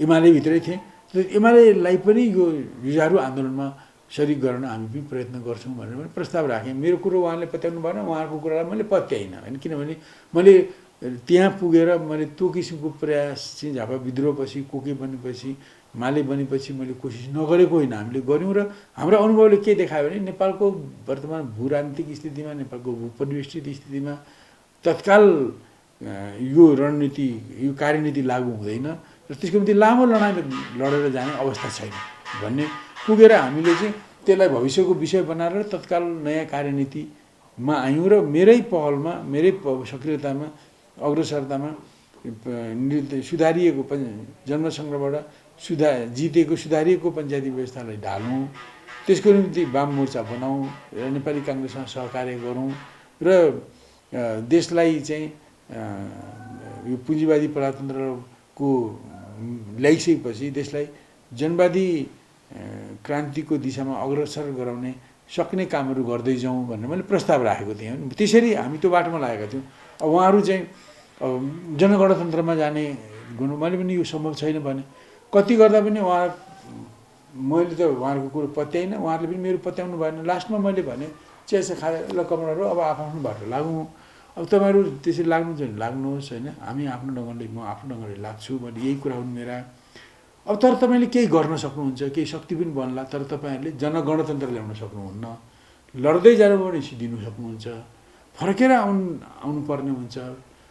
एमालेभित्रै थिएँ। एमालेलाई पनि यो जुझारु आन्दोलनमा सरिक गर्न हामी पनि प्रयत्न गर्छौँ भनेर प्रस्ताव राखेँ। मेरो कुरो उहाँले पत्याउनु भएन, उहाँहरूको कुरालाई मैले पत्याइनँ होइन। किनभने मैले त्यहाँ पुगेर मैले त्यो किसिमको प्रयास चाहिँ झापा विद्रोहपछि कोके बनेपछि माले बनेपछि मैले कोसिस नगरेको होइन, हामीले गऱ्यौँ। र हाम्रो अनुभवले के देखायो भने नेपालको वर्तमान भूराजनीतिक स्थितिमा, नेपालको भूपरिवेष्टित स्थितिमा तत्काल यो रणनीति, यो कार्यनीति लागू हुँदैन र त्यसको निम्ति लामो लडाइँ लडेर जाने अवस्था छैन भन्ने पुगेर हामीले चाहिँ त्यसलाई भविष्यको विषय बनाएर तत्काल नयाँ कार्यनीतिमा आयौँ। र मेरै पहलमा, मेरै सक्रियतामा, अग्रसरतामा सुधारिएको जनमतसँगबाट जितेको सुधारिएको पञ्चायती व्यवस्थालाई ढालौँ, त्यसको निम्ति वाम मोर्चा बनाऊँ र नेपाली काङ्ग्रेससँग सहकार्य गरौँ र देशलाई चाहिँ यो पुँजीवादी प्रजातन्त्रको ल्याइसकेपछि देशलाई जनवादी क्रान्तिको दिशामा अग्रसर गराउने सक्ने कामहरू गर्दै जाउँ भनेर मैले प्रस्ताव राखेको थिएँ। त्यसरी हामी त्यो बाटोमा लागेका थियौँ। अब उहाँहरू चाहिँ जनगणतन्त्रमा जाने गर्नु, मैले पनि यो सम्भव छैन भने कति गर्दा पनि मैले त उहाँहरूको कुरो पत्याइनँ, उहाँहरूले पनि मेरो पत्याउनु भएन। लास्टमा मैले भने चियासा खाएर ल कमराहरू अब आफ्नो बाटो लागौँ, अब तपाईँहरू त्यसरी लाग्नु चाहिँ लाग्नुहोस् होइन, हामी आफ्नो ढङ्गले, म आफ्नो ढङ्गले लाग्छु भने यही कुरा हुन् मेरा। अब तर तपाईँले केही गर्न सक्नुहुन्छ, केही शक्ति पनि बन्ला, तर तपाईँहरूले जनगणतन्त्र ल्याउन सक्नुहुन्न, लड्दै जानु पनि दिनु सक्नुहुन्छ, फर्केर आउनु पर्ने हुन्छ,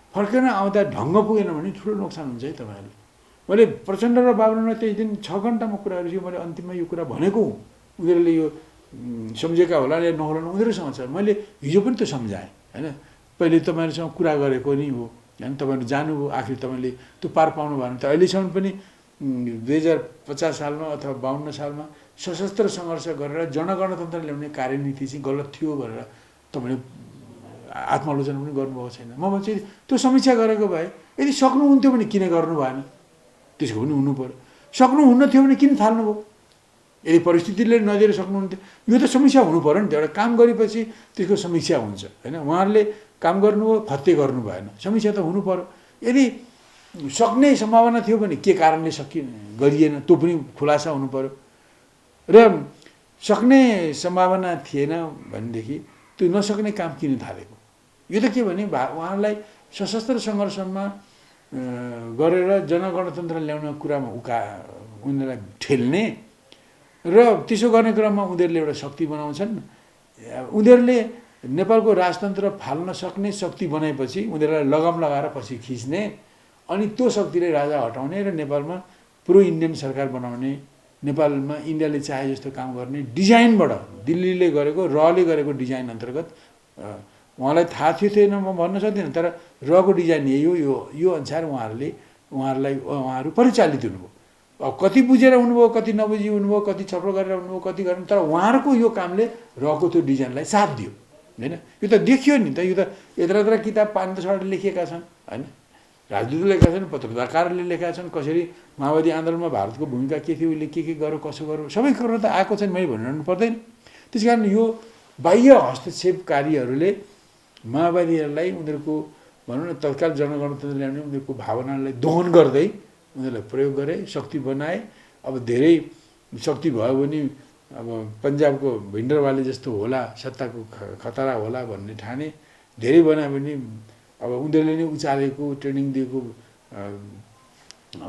फर्केर आउँदा ढङ्ग पुगेन भने ठुलो नोक्सान हुन्छ है तपाईँहरूले। मैले प्रचण्ड र बाबुरामलाई त्यही दिन 6 घन्टामा कुरा गरेपछि मैले अन्तिममा यो कुरा भनेको हुँ। उनीहरूले यो सम्झेका होला या नहोला उनीहरूसँग छ, मैले हिजो पनि त्यो सम्झाएँ होइन। पहिले तपाईँहरूसँग कुरा गरेको नि हो होइन, तपाईँहरू जानुभयो, आखिर तपाईँले त्यो पार पाउनु भएन। त अहिलेसम्म पनि 2050 सालमा अथवा 52 सालमा सशस्त्र सङ्घर्ष गरेर जनगणतन्त्र ल्याउने कार्यनीति चाहिँ गलत थियो भनेर तपाईँले आत्मालोचना पनि गर्नुभएको छैन। म भन्छु त्यो समीक्षा गरेको भए यदि सक्नुहुन्थ्यो भने किन गर्नु भएन, त्यसको पनि हुनु पर्यो। सक्नुहुन्न थियो भने किन थाल्नुभयो, यदि परिस्थितिले नदिएर सक्नुहुन्थ्यो, यो त समीक्षा हुनु पर्यो नि त। एउटा काम गरेपछि त्यसको समीक्षा हुन्छ होइन। उहाँहरूले काम गर्नुभयो, फत्ते गर्नु भएन, समीक्षा त हुनु पर्यो। यदि सक्ने सम्भावना थियो भने के कारणले गरिएन त्यो पनि खुलासा हुनु पर्यो। र सक्ने सम्भावना थिएन भनेदेखि त्यो नसक्ने काम किन थालेको, यो त के भने उहाँहरूलाई सशस्त्र सङ्घर्षमा गरेर जनगणतन्त्र ल्याउन कुरामा उनीहरूलाई ठेल्ने र त्यसो गर्ने क्रममा उनीहरूले एउटा शक्ति बनाउँछन्। उनीहरूले नेपालको राजतन्त्र फाल्न सक्ने शक्ति बनाएपछि उनीहरूलाई लगाम लगाएर पछि खिच्ने, अनि त्यो शक्तिले राजा हटाउने र नेपालमा प्रो इन्डियन सरकार बनाउने, नेपालमा इन्डियाले चाहे जस्तो काम गर्ने डिजाइनबाट, दिल्लीले गरेको, रले गरेको डिजाइन अन्तर्गत उहाँलाई थाहा थिएन म भन्न सक्दिनँ, तर रको डिजाइन यही हो, यो अनुसार उहाँहरू परिचालित हुनुभयो। अब कति बुझेर हुनुभयो, कति नबुझी हुनुभयो, कति छलफल गरेर हुनुभयो, कति गर्नु, तर उहाँहरूको यो कामले रको त्यो डिजाइनलाई साथ दियो होइन। यो त देखियो नि त, यो त यत्र किताब 5-6 लेखिएका छन् होइन, राजदूतले लेखेका छन्, पत्रकारले लेखेका छन्, कसरी माओवादी आन्दोलनमा भारतको भूमिका के थियो, उसले के गर्यो, कसो गर्यो, सबै कुरो त आएको छन्, मैले भनिरहनु पर्दैन। त्यस कारण यो बाह्य हस्तक्षेपकारीहरूले माओवादीहरूलाई उनीहरूको भनौँ न तत्काल जनगणतन्त्र ल्याउने उनीहरूको भावनालाई दोहन गर्दै उनीहरूलाई प्रयोग गरे, शक्ति बनाए। अब धेरै शक्ति भयो भने अब पन्जाबको भिन्डरवाले जस्तो होला, सत्ताको खतरा होला भन्ने ठाने, धेरै बनायो भने अब उनीहरूले नै उचालेको ट्रेनिङ दिएको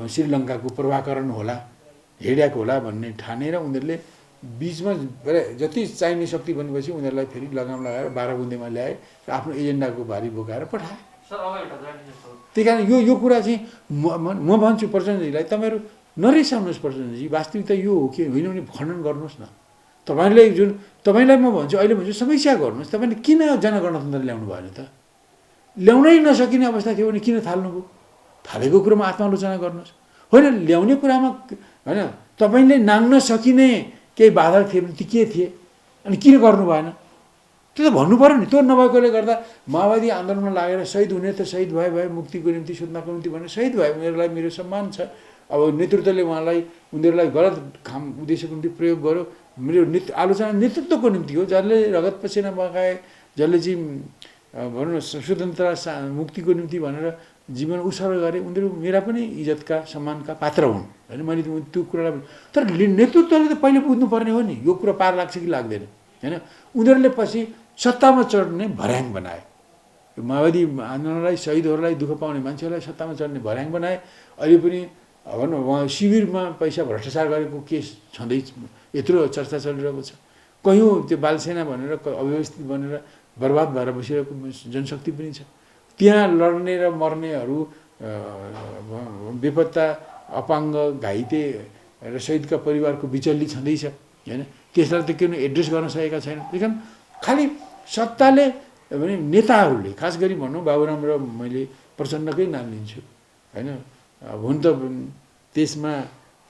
श्रीलङ्काको प्रभाकरण होला, हिँडेको होला भन्ने ठानेर उनीहरूले बिचमा जति चाहिने शक्ति बनेपछि उनीहरूलाई फेरि लगाम लगाएर 12 बुन्देमा ल्याए र आफ्नो एजेन्डाको भारी बोकाएर पठाए। त्यही कारण यो कुरा चाहिँ म भन्छु प्रचण्डजीलाई, तपाईँहरू नरिसाउनुहोस् प्रचण्डजी, वास्तविकता यो हो कि होइन भने खण्डन गर्नुहोस् न। तपाईँले तपाईँलाई म भन्छु, अहिले भन्छु समीक्षा गर्नुहोस्, तपाईँले किन जनगणतन्त्र ल्याउनु भएन त? ल्याउनै नसकिने अवस्था थियो भने किन थाल्नुभयो? थालेको कुरोमा आत्मालोचना गर्नुहोस्। होइन, ल्याउने कुरामा होइन, तपाईँले नाङ्न सकिने केही बाधा थिए भने ती के थिए, अनि किन गर्नु भएन त्यो त भन्नु पऱ्यो नि। त्यो नभएकोले गर्दा माओवादी आन्दोलनमा लागेर शहीद हुने त शहीद भए मुक्तिको निम्ति, शुद्धको निम्ति भनेर शहीद भयो, उनीहरूलाई मेरो सम्मान छ। अब नेतृत्वले उनीहरूलाई गलत काम उद्देश्यको निम्ति प्रयोग गर्यो, मेरो आलोचना नेतृत्वको निम्ति हो, जसले रगत पसिना बगाए, जसले चाहिँ भनौँ न स्वतन्त्र मुक्तिको निम्ति भनेर जीवन उत्सर्ग गरे, उनीहरू मेरा पनि इज्जतका सम्मानका पात्र हुन् होइन। मैले त्यो कुरालाई, तर नेतृत्वले त पहिले बुझ्नुपर्ने हो नि, यो कुरा पार लाग्छ कि लाग्दैन होइन। उनीहरूले पछि सत्तामा चढ्ने भर्याङ बनाए माओवादी आन्दोलनलाई शहीदहरूलाई दुःख पाउने मान्छेहरूलाई सत्तामा चढ्ने भर्याङ बनाए। अहिले पनि भनौँ उहाँ शिविरमा पैसा भ्रष्टाचार गरेको केस छँदै यत्रो चर्चा चलिरहेको छ। कयौँ त्यो बालसेना भनेर अव्यवस्थित बनेर बर्बाद भएर बसिरहेको जनशक्ति पनि छ। त्यहाँ लड्ने र मर्नेहरू बेपत्ता अपाङ्ग घाइते र शहीदका परिवारको बिचल्ली छँदैछ होइन। त्यसलाई त किन एड्रेस गर्न सकेका छैन। त्यही कारण खालि सत्ताले भने नेताहरूले खास गरी भनौँ बाबुराम र मैले प्रचण्डकै नाम लिन्छु होइन। हुन त त्यसमा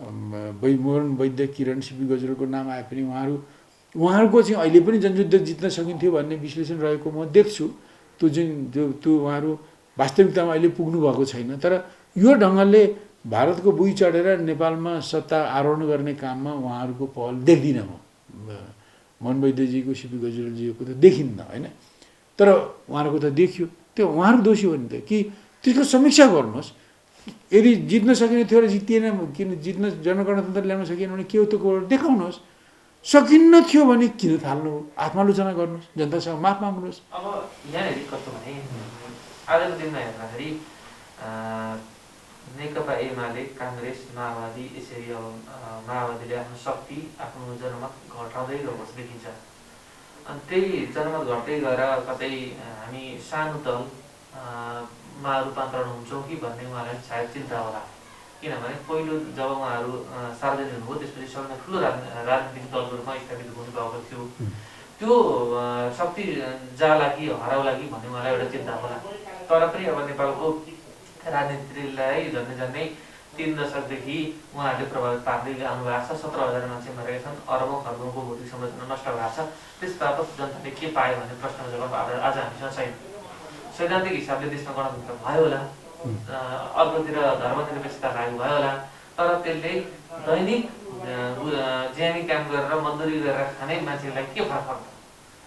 मोहन वैद्य किरण सिपी गजुरको नाम आए पनि उहाँहरूको चाहिँ अहिले पनि जनयुद्ध जित्न सकिन्थ्यो भन्ने विश्लेषण रहेको म देख्छु। त्यो उहाँहरू वास्तविकतामा अहिले पुग्नु भएको छैन। तर यो ढङ्गले भारतको बुई चढेर नेपालमा सत्ता आरोहण गर्ने काममा उहाँहरूको पहल देख्दिनँ म। मोहन वैद्यजीको सिपी गजुरजीको त देखिन्न होइन। तर उहाँहरूको त देखियो। त्यो उहाँहरू दोषी हो नि त कि त्यसको समीक्षा गर्नुहोस्। यदि जित्न सकिने थियो र जितिएन, किन जित्न जनगणतन्त्र ल्याउन सकिएन भने के हो त्यो देखाउनुहोस्। सकिन्न थियो भने किन थाल्नु, आत्मालोचना गर्नुहोस्, जनतासँग माफ माग्नुहोस्। अब यहाँनिर कस्तो भने आजको दिनमा हेर्दाखेरि नेकपा एमाले काङ्ग्रेस माओवादी यसरी अब माओवादीले आफ्नो शक्ति आफ्नो जनमत घटाउँदै गएको देखिन्छ। अनि त्यही जनमत घट्दै गएर कतै हामी सानो दलमा रूपान्तरण हुन्छौँ कि भन्ने उहाँलाई सायद चिन्ता होला। किनभने पहिलो जब उहाँहरू सार्वजनिक हुनुभयो त्यसपछि सबैभन्दा ठुलो राजनीतिक दलको रूपमा स्थापित हुनुभएको थियो। त्यो शक्ति जाला कि हराउला कि भन्ने उहाँलाई एउटा चिन्ता होला। तर पनि अब नेपालको राजनीतिलाई झन्डै 3 दशकदेखि उहाँहरूले प्रभावित पार्दै आउनु भएको छ। 17,000 मान्छे मरेका छन्, अरबौँ खर्बौँको भौतिक संरचना नष्ट भएको छ। त्यस बापत जनताले के पायो भन्ने प्रश्नको जवाब आज हामीसँग छैन। सैद्धान्तिक हिसाबले देशमा गणतन्त्र भयो होला, अर्कोतिर धर्मनिरपेक्षता लागू भयो होला, तर त्यसले दैनिक ज्यामी काम गरेर मजदुरी गरेर खाने मान्छेलाई के फरक पर्छ?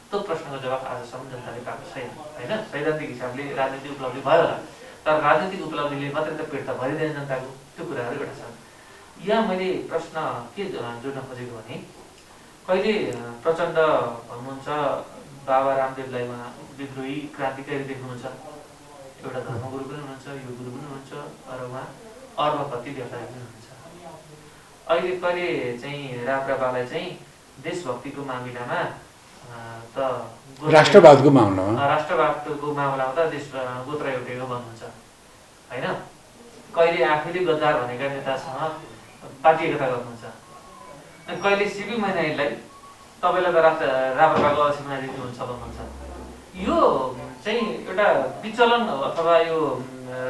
त्यो प्रश्नको जवाब आजसम्म जनताले पाएको छैन होइन। सैद्धान्तिक हिसाबले राजनीतिक उपलब्धि भयो होला, तर राजनीतिक उपलब्धिले मात्रै त पेट त भरिँदैन जनताको। त्यो कुराहरू एउटा छन्। यहाँ मैले प्रश्न के जोड्न खोजेको भने कहिले प्रचण्ड भन्नुहुन्छ बाबा रामदेवलाई उहाँ विद्रोही क्रान्तिकारी देख्नुहुन्छ, एउटा धर्मगुरु पनि हुनुहुन्छ, योगगुरु पनि हुनुहुन्छ, र उहाँ अर्बपति व्यापारी पनि हुनुहुन्छ। अहिले कहिले चाहिँ राप्रपालाई चाहिँ देशभक्तिको मामिलामा त राष्ट्रवादको मामलामा त देश गोत्र एउटैको भन्नुहुन्छ होइन। कहिले आफैले गद्दार भनेका नेतासँग पार्टी एकता गर्नुहुन्छ। अनि कहिले सिपी मैनालीलाई तपाईँलाई त राप्रपाको अवश्य हुन्छ भन्नुहुन्छ। यो चाहिँ एउटा विचलन अथवा यो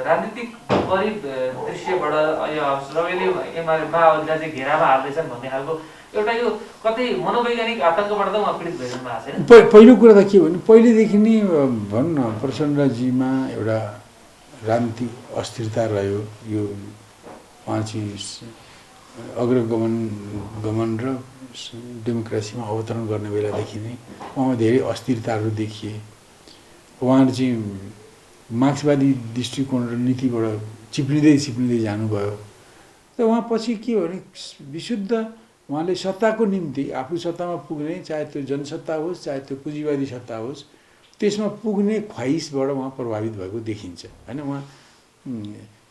राजनीतिक परिदृश्यबाट सबैले एमाले माओवादीलाई चाहिँ घेरामा हाल्दैछन् भन्ने खालको एउटा यो कतै मनोवैज्ञानिक आतङ्कबाट त उहाँ पीडित भइरहनु भएको छैन। पहिलो कुरा त के हो भने पहिलेदेखि नै भन्न प्रचण्डजीमा एउटा राजनीतिक अस्थिरता रह्यो। यो उहाँ चाहिँ अग्रगमन र डेमोक्रेसीमा अवतरण गर्ने बेलादेखि नै उहाँमा धेरै अस्थिरताहरू देखिए। उहाँहरू चाहिँ मार्क्सवादी दृष्टिकोण र नीतिबाट चिप्लिँदै जानुभयो। त उहाँ पछि के हो भने विशुद्ध उहाँले सत्ताको निम्ति आफू सत्तामा पुग्ने, चाहे त्यो जनसत्ता होस् चाहे त्यो पुँजीवादी सत्ता होस्, त्यसमा पुग्ने ख्वाइसबाट उहाँ प्रभावित भएको देखिन्छ होइन। उहाँ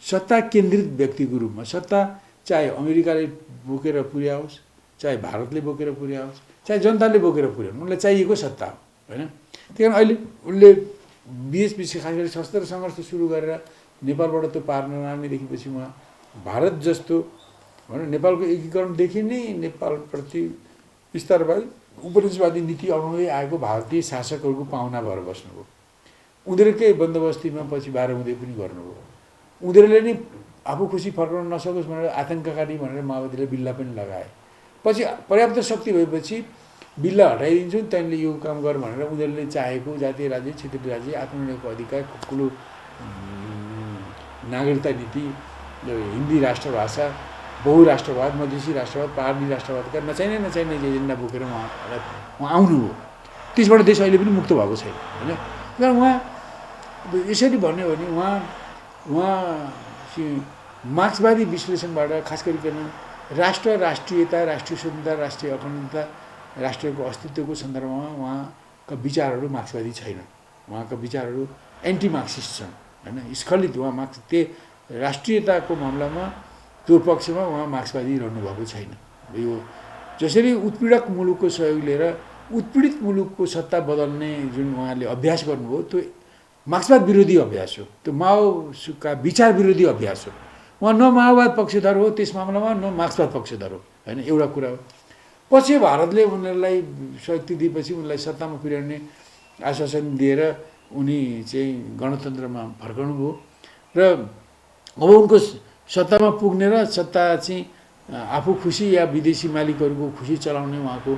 सत्ता केन्द्रित व्यक्तिको रूपमा सत्ता चाहे अमेरिकाले बोकेर पुर्याओस्, चाहे भारतले बोकेर पुर्याओस्, चाहे जनताले बोकेर पुर्याउन्, उनलाई चाहिएको सत्ता हो होइन। त्यही कारण अहिले उनले बीएसपीसी खास गरी सशस्त्र सङ्घर्ष सुरु गरेर नेपालबाट त्यो पार नलाने देखेपछि उहाँ भारत जस्तो भनौँ नेपालको एकीकरणदेखि नै नेपालप्रति विस्तारवादी उपनिवेशवादी नीति अप्नाउँदै आएको भारतीय शासकहरूको पाहुना भएर बस्नुभयो। उनीहरूकै बन्दोबस्तीमा पछि 12 हुँदै पनि गर्नुभयो। उनीहरूले नै आफू खुसी फर्काउन नसकोस् भनेर आतङ्ककारी भनेर माओवादीले बिल्ला पनि लगाए। पछि पर्याप्त शक्ति भएपछि बिल्ला हटाइदिन्छौँ त्यहाँले यो काम गर भनेर उनीहरूले चाहेको जातीय राज्य, क्षेत्रीय राज्य, आत्मनिर्भरको अधिकार, ठुलो नागरिकता नीति, हिन्दी राष्ट्रभाषा, बहुराष्ट्रवाद, मधेसी राष्ट्रवाद, पहाडी राष्ट्रवादका नचाहिने एजेन्डा बोकेर उहाँ आउनुभयो। त्यसबाट देश अहिले पनि मुक्त भएको छैन होइन। तर उहाँ यसरी भन्यो भने उहाँ मार्क्सवादी विश्लेषणबाट खास गरिकन राष्ट्रियता, राष्ट्रिय स्वतन्त्रता, राष्ट्रिय अखण्डता, राष्ट्रको अस्तित्वको सन्दर्भमा उहाँका विचारहरू मार्क्सवादी छैनन्। उहाँका विचारहरू एन्टी मार्क्सिस्ट छन् होइन, स्खलित उहाँ राष्ट्रियताको मामलामा त्यो पक्षमा उहाँ मार्क्सवादी रहनुभएको छैन। यो जसरी उत्पीडक मुलुकको सहयोग लिएर उत्पीडित मुलुकको सत्ता बदल्ने जुन उहाँले अभ्यास गर्नुभयो त्यो मार्क्सवाद विरोधी अभ्यास हो, त्यो माओका विचार विरोधी अभ्यास हो। उहाँ न माओवाद पक्षधर हो त्यस मामलामा, न मार्क्सवाद पक्षधर हो होइन, एउटा कुरा हो। पछि भारतले उनीहरूलाई शक्ति दिएपछि उनलाई सत्तामा पुर्याउने आश्वासन दिएर उनी चाहिँ गणतन्त्रमा फर्काउनु भयो र अब उनको सत्तामा पुग्ने र सत्ता चाहिँ आफू खुसी या विदेशी मालिकहरूको खुसी चलाउने उहाँको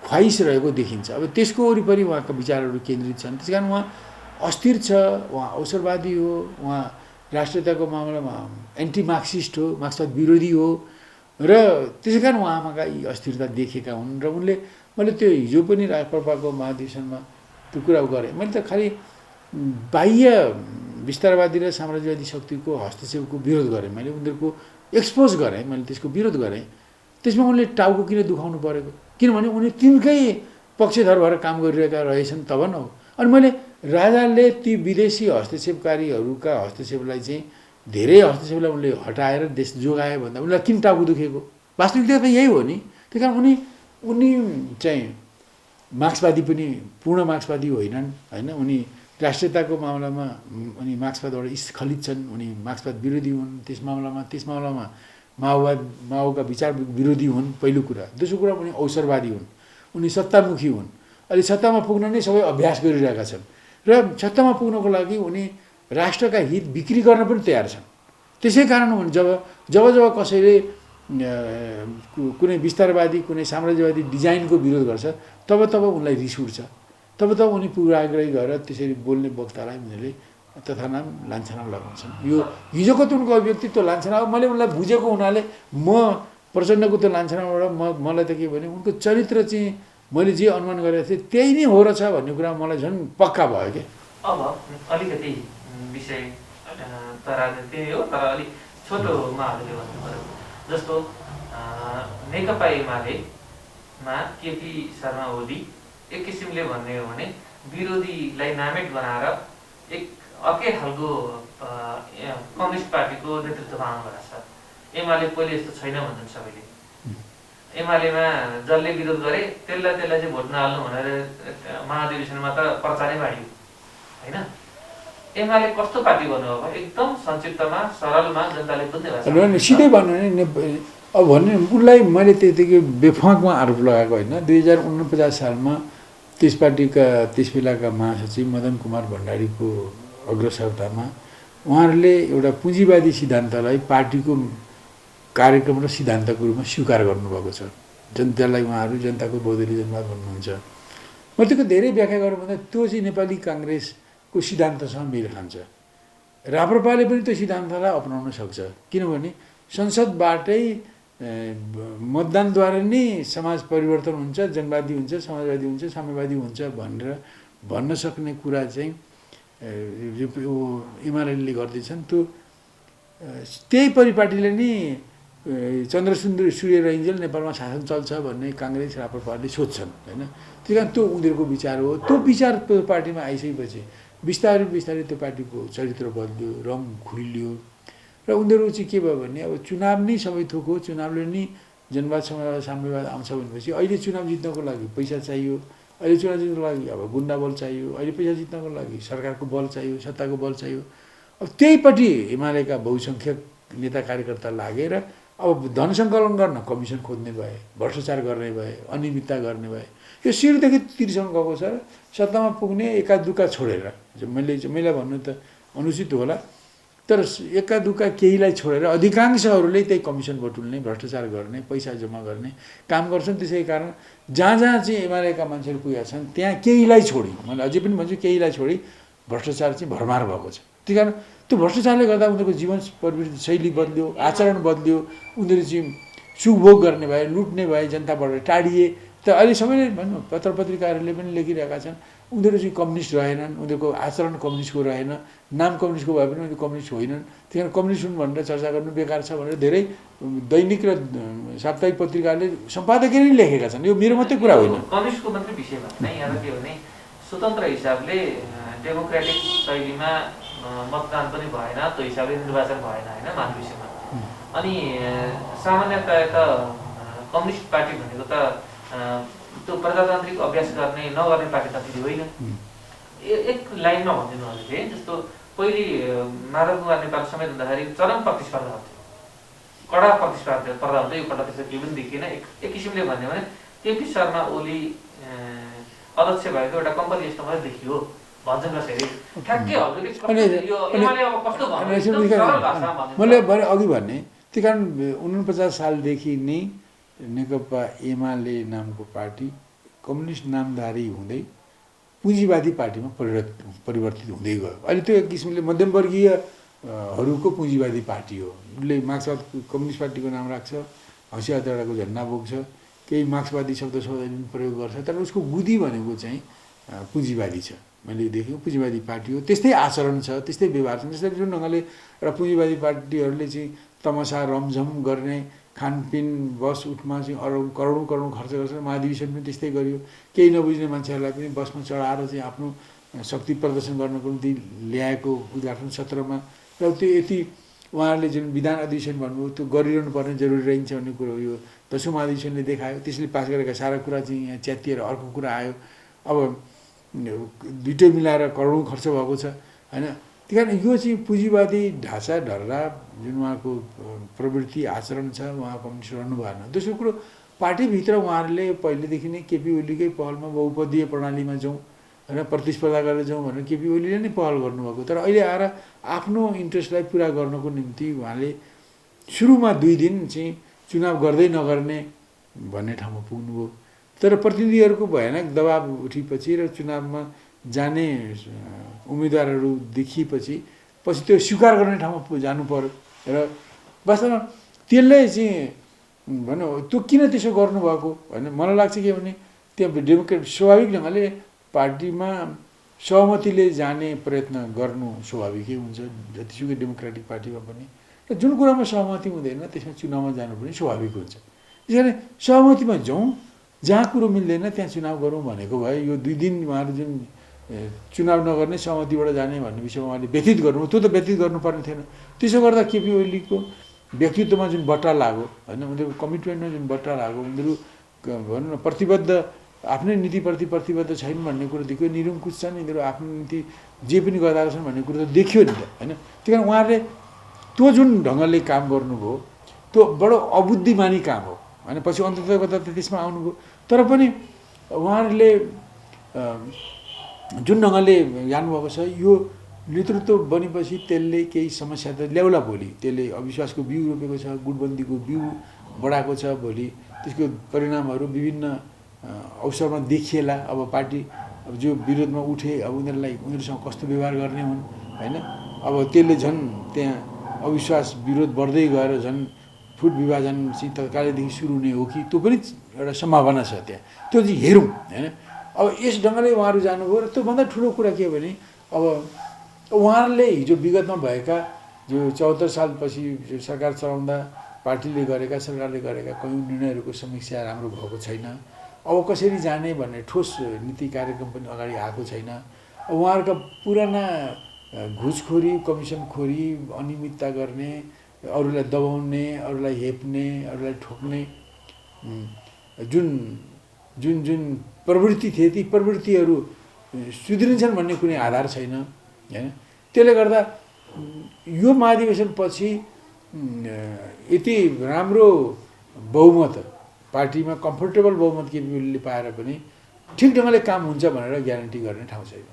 ख्वाइस रहेको देखिन्छ। अब त्यसको वरिपरि उहाँका विचारहरू केन्द्रित छन्, त्यस कारण उहाँ अस्थिर छ, उहाँ अवसरवादी हो, उहाँ राष्ट्रियताको मामलामा एन्टी मार्क्सिस्ट हो, मार्क्सवाद विरोधी हो र त्यसै कारण उहाँका यी अस्थिरता देखेका हुन्। र मैले त्यो हिजो पनि राजपाको महाधिवेशनमा त्यो कुरा गरेँ, मैले त खालि बाह्य विस्तारवादी र साम्राज्यवादी शक्तिको हस्तक्षेपको विरोध गरेँ, मैले उनीहरूको एक्सपोज गरेँ, मैले त्यसको विरोध गरेँ। त्यसमा उनले टाउको किन दुखाउनु परेको, किनभने उनी तिनकै पक्षधर भएर काम गरिरहेका रहेछन् तब न हो। अनि मैले राजाले ती विदेशी हस्तक्षेपकारीहरूका हस्तक्षेपलाई चाहिँ धेरै हस्तक्षेपलाई उनले हटाएर देश जोगाए भन्दा उनलाई किन टाउको दुखेको, वास्तविकता त यही हो नि। त्यही कारण उनी चाहिँ मार्क्सवादी पनि पूर्ण मार्क्सवादी होइनन् होइन, उनी राष्ट्रियताको मामलामा उनी मार्क्सवादबाट स्खलित छन्, उनी मार्क्सवाद विरोधी हुन्, त्यस मामलामा माओका विचार विरोधी हुन् पहिलो कुरा। दोस्रो कुरा उनी अवसरवादी हुन्, उनी सत्तामुखी हुन्, अहिले सत्तामा पुग्न नै सबै अभ्यास गरिरहेका छन् र सत्तामा पुग्नको लागि उनी राष्ट्रका हित बिक्री गर्न पनि तयार छन्। त्यसै कारण जब कसैले कुनै विस्तारवादी कुनै साम्राज्यवादी डिजाइनको विरोध गर्छ तब उनलाई रिस उठ्छ, तब उनी पूर्वाग्रही गरेर त्यसरी बोल्ने वक्तालाई उनीहरूले तथानाम लान्छना लगाउँछन्। यो हिजोको त उनको अभिव्यक्ति त्यो लान्छना हो। मैले उनलाई बुझेको हुनाले म प्रचण्डको त्यो लान्छनाबाट मलाई त के भने उनको चरित्र चाहिँ मैले जे अनुमान गरेको थिएँ त्यही नै हो रहेछ भन्ने कुरा मलाई झन् पक्का भयो क्या। अब अलिकति विषय तर त्यही हो, तर अलिक छोटोमा हामीले भन्नु पऱ्यो जस्तो नेकपा एमालेमा केपी शर्मा ओली एक किसिमले भन्ने हो भने विरोधीलाई नामेट बनाएर एक अर्कै खालको कम्युनिस्ट पार्टीको नेतृत्वमा आउनुभएको छ। एमाले पहिले यस्तो छैन भन्छन् सबैले, एमालेमा जसले विरोध गरे त्यसलाई चाहिँ भोट नहाल्नु भनेर महाधिवेशनमा त प्रचारै बाँडियो होइन। एमाले कस्तो पार्टी भन्नुभयो एकदम संक्षिप्तमा सरलमा जनताले बुझ्ने भाषा सिधै भन्नु नि। अब भन्ने उनलाई मैले त्यतिकै बेफाकमा आरोप लगाएको होइन। 2049 सालमा त्यस पार्टीका त्यस बेलाका महासचिव मदन कुमार भण्डारीको अग्रसरतामा उहाँहरूले एउटा पुँजीवादी सिद्धान्तलाई पार्टीको कार्यक्रम र सिद्धान्तको रूपमा स्वीकार गर्नुभएको छ। जनतालाई उहाँहरू जनताको बहुदलीय जनवाद भन्नुहुन्छ। म त्यसको धेरै व्याख्या गरेँ भन्दा त्यो चाहिँ नेपाली काङ्ग्रेसको सिद्धान्तसँग मेल खान्छ। राप्रपाले पनि त्यो सिद्धान्तलाई अपनाउन सक्छ, किनभने संसदबाटै मतदानद्वारा नै समाज परिवर्तन हुन्छ, जनवादी हुन्छ, समाजवादी हुन्छ, साम्यवादी हुन्छ भनेर भन्न सक्ने कुरा चाहिँ एमाले गर्दैछन्। त्यो त्यही परिपाटीले नै चन्द्रसुन्दर सूर्य रहिन्जेल नेपालमा शासन चल्छ भन्ने काङ्ग्रेस राप्रपाले सोध्छन् होइन। त्यही कारण त्यो उनीहरूको विचार हो। त्यो विचार त्यो पार्टीमा आइसकेपछि बिस्तारै त्यो पार्टीको चरित्र बदल्यो, रङ खुल्यो र उनीहरू चाहिँ के भयो भने अब चुनाव नै सबै थोक हो, चुनावले नै जनवाद समाजवाद साम्यवाद आउँछ भनेपछि अहिले चुनाव जित्नको लागि पैसा चाहियो, अहिले चुनाव जित्नको लागि अब गुन्डा बल चाहियो, अहिले पैसा जित्नको लागि सरकारको बल चाहियो, सत्ताको बल चाहियो। अब त्यहीपट्टि एमालेका बहुसङ्ख्यक नेता कार्यकर्ता लागेर अब धन सङ्कलन गर्न कमिसन खोज्ने भए, भ्रष्टाचार गर्ने भए, अनियमितता गर्ने भए। यो शिरदेखि तिरसम्म गएको छ र सत्तामा पुग्ने एका दुका छोडेर, मैले भन्नु त अनुचित होला, तर एका दुका केहीलाई छोडेर अधिकांशहरूले त्यही कमिसन बटुल्ने, भ्रष्टाचार गर्ने, पैसा जम्मा गर्ने काम गर्छन्। त्यसै कारण जहाँ चाहिँ एमालेका मान्छेहरू पुगेका छन् त्यहाँ केहीलाई छोडी, मैले अझै पनि भन्छु केहीलाई छोडी भ्रष्टाचार चाहिँ भरमार भएको छ। त्यही कारण त्यो भ्रष्टाचारले गर्दा उनीहरूको जीवन प्रवृत्ति शैली बदल्यो, आचरण बदल्यो, उनीहरू चाहिँ सुखभोग गर्ने भए, लुट्ने भए, जनताबाट टाढिए। त अहिले सबैले भन्नु पत्र पत्रिकाहरूले पनि लेखिरहेका छन् उनीहरू चाहिँ कम्युनिस्ट रहेनन्, उनीहरूको आचरण कम्युनिस्टको रहेन, नाम कम्युनिस्टको भए पनि उनीहरू कम्युनिस्ट होइनन्। त्यही कारण कम्युनिस्ट हुन् भनेर चर्चा गर्नु बेकार छ भनेर धेरै दैनिक र साप्ताहिक पत्रिकाले सम्पादकीय नै लेखेका छन्। यो मेरो मात्रै कुरा होइन, कम्युनिस्टको मात्रै विषयमा नै यहाँ के भने स्वतन्त्र हिसाबले डेमोक्रेटिक शैलीमा मतदान पनि भएन, त्यो हिसाबले निर्वाचन भएन होइन मानविषयमा। अनि सामान्यतया त कम्युनिस्ट पार्टी भनेको त त्यो प्रजातान्त्रिक अभ्यास नगर्ने पार्टी त फेरि होइन। एक लाइनमा भनिदिनु हजुरले, जस्तो पहिले माधव कुमार नेपाल समेत हुँदाखेरि चरम प्रतिस्पर्धा हुन्थ्यो, कडा प्रतिस्पर्धा हुन्थ्यो। यो पल्ट त्यस्तो केही पनि देखिएन। एक किसिमले भन्यो भने केपी शर्मा ओली अध्यक्ष भएको एउटा कम्पनी यस्तो मात्रै देखियो भन्छन् कसैले। ठ्याक्कै हजुरले यो एमाले अब कस्तो भन्नु मैले अघि भन्ने, त्यही कारण 49 सालदेखि नै नेकपा एमाले नामको पार्टी कम्युनिस्ट नामधारी हुँदै पुँजीवादी पार्टीमा परिवर्तित हुँदै गयो। अहिले त्यो एक किसिमले मध्यमवर्गीयहरूको पुँजीवादी पार्टी हो। उसले मार्क्सवाद कम्युनिस्ट पार्टीको नाम राख्छ, हँसिया हतियाडाको झन्डा बोक्छ, केही मार्क्सवादी शब्द प्रयोग गर्छ, तर उसको बुद्धि भनेको चाहिँ पुँजीवादी छ। मैले देखेँ पुँजीवादी पार्टी हो, त्यस्तै आचरण छ, त्यस्तै व्यवहार छ। त्यसरी जुन ढङ्गले एउटा पुँजीवादी पार्टीहरूले चाहिँ तमासा रमझम गर्ने, खानपिन बस उठमा चाहिँ करोडौँ खर्च गर्छ। महाधिवेशन पनि त्यस्तै गरियो। केही नबुझ्ने मान्छेहरूलाई पनि बसमा चढाएर चाहिँ आफ्नो शक्ति प्रदर्शन गर्नको निम्ति ल्याएको उद्घाटन सत्रमा। र त्यो यति उहाँहरूले जुन विधान अधिवेशन भन्नुभयो त्यो गरिरहनु पर्ने जरुरी रहन्छ भन्ने कुरो यो 10औं महाधिवेशनले देखायो। त्यसले पास गरेका सारा कुरा चाहिँ यहाँ च्यातिएर अर्को कुरा आयो। अब दुइटै मिलाएर करोडौँ खर्च भएको छ होइन। त्यही कारण यो चाहिँ पुँजीवादी ढाँचा ढर्रा जुन उहाँको प्रवृत्ति आचरण छ, उहाँ कम्युनिस्ट रहनु भएन। दोस्रो कुरो, पार्टीभित्र उहाँहरूले पहिलेदेखि नै केपी ओलीकै पहलमा बहुपदीय प्रणालीमा जाउँ होइन, प्रतिस्पर्धा गरेर जाउँ भनेर केपी ओलीले नै पहल गर्नुभएको। तर अहिले आएर आफ्नो इन्ट्रेस्टलाई पुरा गर्नको निम्ति उहाँले सुरुमा 2 दिन चाहिँ चुनाव गर्दै नगर्ने भन्ने ठाउँमा पुग्नुभयो। तर प्रतिनिधिहरूको भयानक दबाब उठेपछि र चुनावमा जाने उम्मेदवारहरू देखिएपछि त्यो स्वीकार गर्ने ठाउँमा जानु पर्यो। र वास्तवमा त्यसले चाहिँ भनौँ त्यो किन त्यसो गर्नुभएको होइन, मलाई लाग्छ के भने त्यहाँ डेमोक्रेट स्वाभाविक ढङ्गले पार्टीमा सहमतिले जाने प्रयत्न गर्नु स्वाभाविकै हुन्छ जतिसुकै डेमोक्रेटिक पार्टीमा पनि। र जुन कुरामा सहमति हुँदैन त्यसमा चुनावमा जानु पनि स्वाभाविक हुन्छ। त्यसैले सहमतिमा जाउँ, जहाँ कुरो मिल्दैन त्यहाँ चुनाव गरौँ भनेको भए यो 2 दिन उहाँहरू जुन चुनाव नगर्ने सहमतिबाट जाने भन्ने विषयमा उहाँले व्यतीत गर्नु, त्यो त व्यतीत गर्नुपर्ने थिएन। त्यसो गर्दा केपी ओलीको व्यक्तित्वमा जुन बट्टा लाग्यो होइन, उनीहरूको कमिटमेन्टमा जुन बट्टा लाग्यो, उनीहरू भनौँ न प्रतिबद्ध आफ्नै नीतिप्रति प्रतिबद्ध छैन भन्ने कुरो देखियो। निरङ्कुश छन् यिनीहरू, आफ्नो नीति जे पनि गर्दा रहेछन् भन्ने कुरो त देखियो नि त होइन। त्यही कारण उहाँहरूले त्यो जुन ढङ्गले काम गर्नुभयो त्यो बडो अबुद्धिमानी काम हो होइन। पछि अन्ततः त्यसमा आउनुभयो। तर पनि उहाँहरूले जुन ढङ्गले जानुभएको छ, यो नेतृत्व बनेपछि त्यसले केही समस्या त ल्याउला भोलि। त्यसले अविश्वासको बिउ रोपेको छ, गुटबन्दीको बिउ बढाएको छ। भोलि त्यसको परिणामहरू विभिन्न अवसरमा देखिएला। अब पार्टी जो विरोधमा उठे अब उनीहरूसँग कस्तो व्यवहार गर्ने हुन् होइन। अब त्यसले झन् त्यहाँ अविश्वास विरोध बढ्दै गएर झन् फुट विभाजन चाहिँ तत्कालैदेखि सुरु हुने हो कि, त्यो पनि एउटा सम्भावना छ त्यहाँ। त्यो चाहिँ हेरौँ होइन। अब यस ढङ्गले उहाँहरू जानुभयो। र त्योभन्दा ठुलो कुरा के हो भने अब उहाँहरूले हिजो विगतमा भएका जो 74 सालपछि सरकार चलाउँदा सरकारले गरेका कयौँ निर्णयहरूको समीक्षा राम्रो भएको छैन। अब कसरी जाने भन्ने ठोस नीति कार्यक्रम पनि अगाडि आएको छैन। उहाँहरूका पुराना घुसखोरी, कमिसनखोरी, अनियमितता गर्ने, अरूलाई दबाउने, अरूलाई हेप्ने, अरूलाई ठोक्ने जुन जुन जुन प्रवृत्ति थिए, ती प्रवृत्तिहरू सुध्रिन्छन् भन्ने कुनै आधार छैन होइन। त्यसले गर्दा यो महाधिवेशनपछि यति राम्रो बहुमत पार्टीमा कम्फर्टेबल बहुमत केपी ओलीले पाएर पनि ठिक ढङ्गले काम हुन्छ भनेर ग्यारेन्टी गर्ने ठाउँ छैन।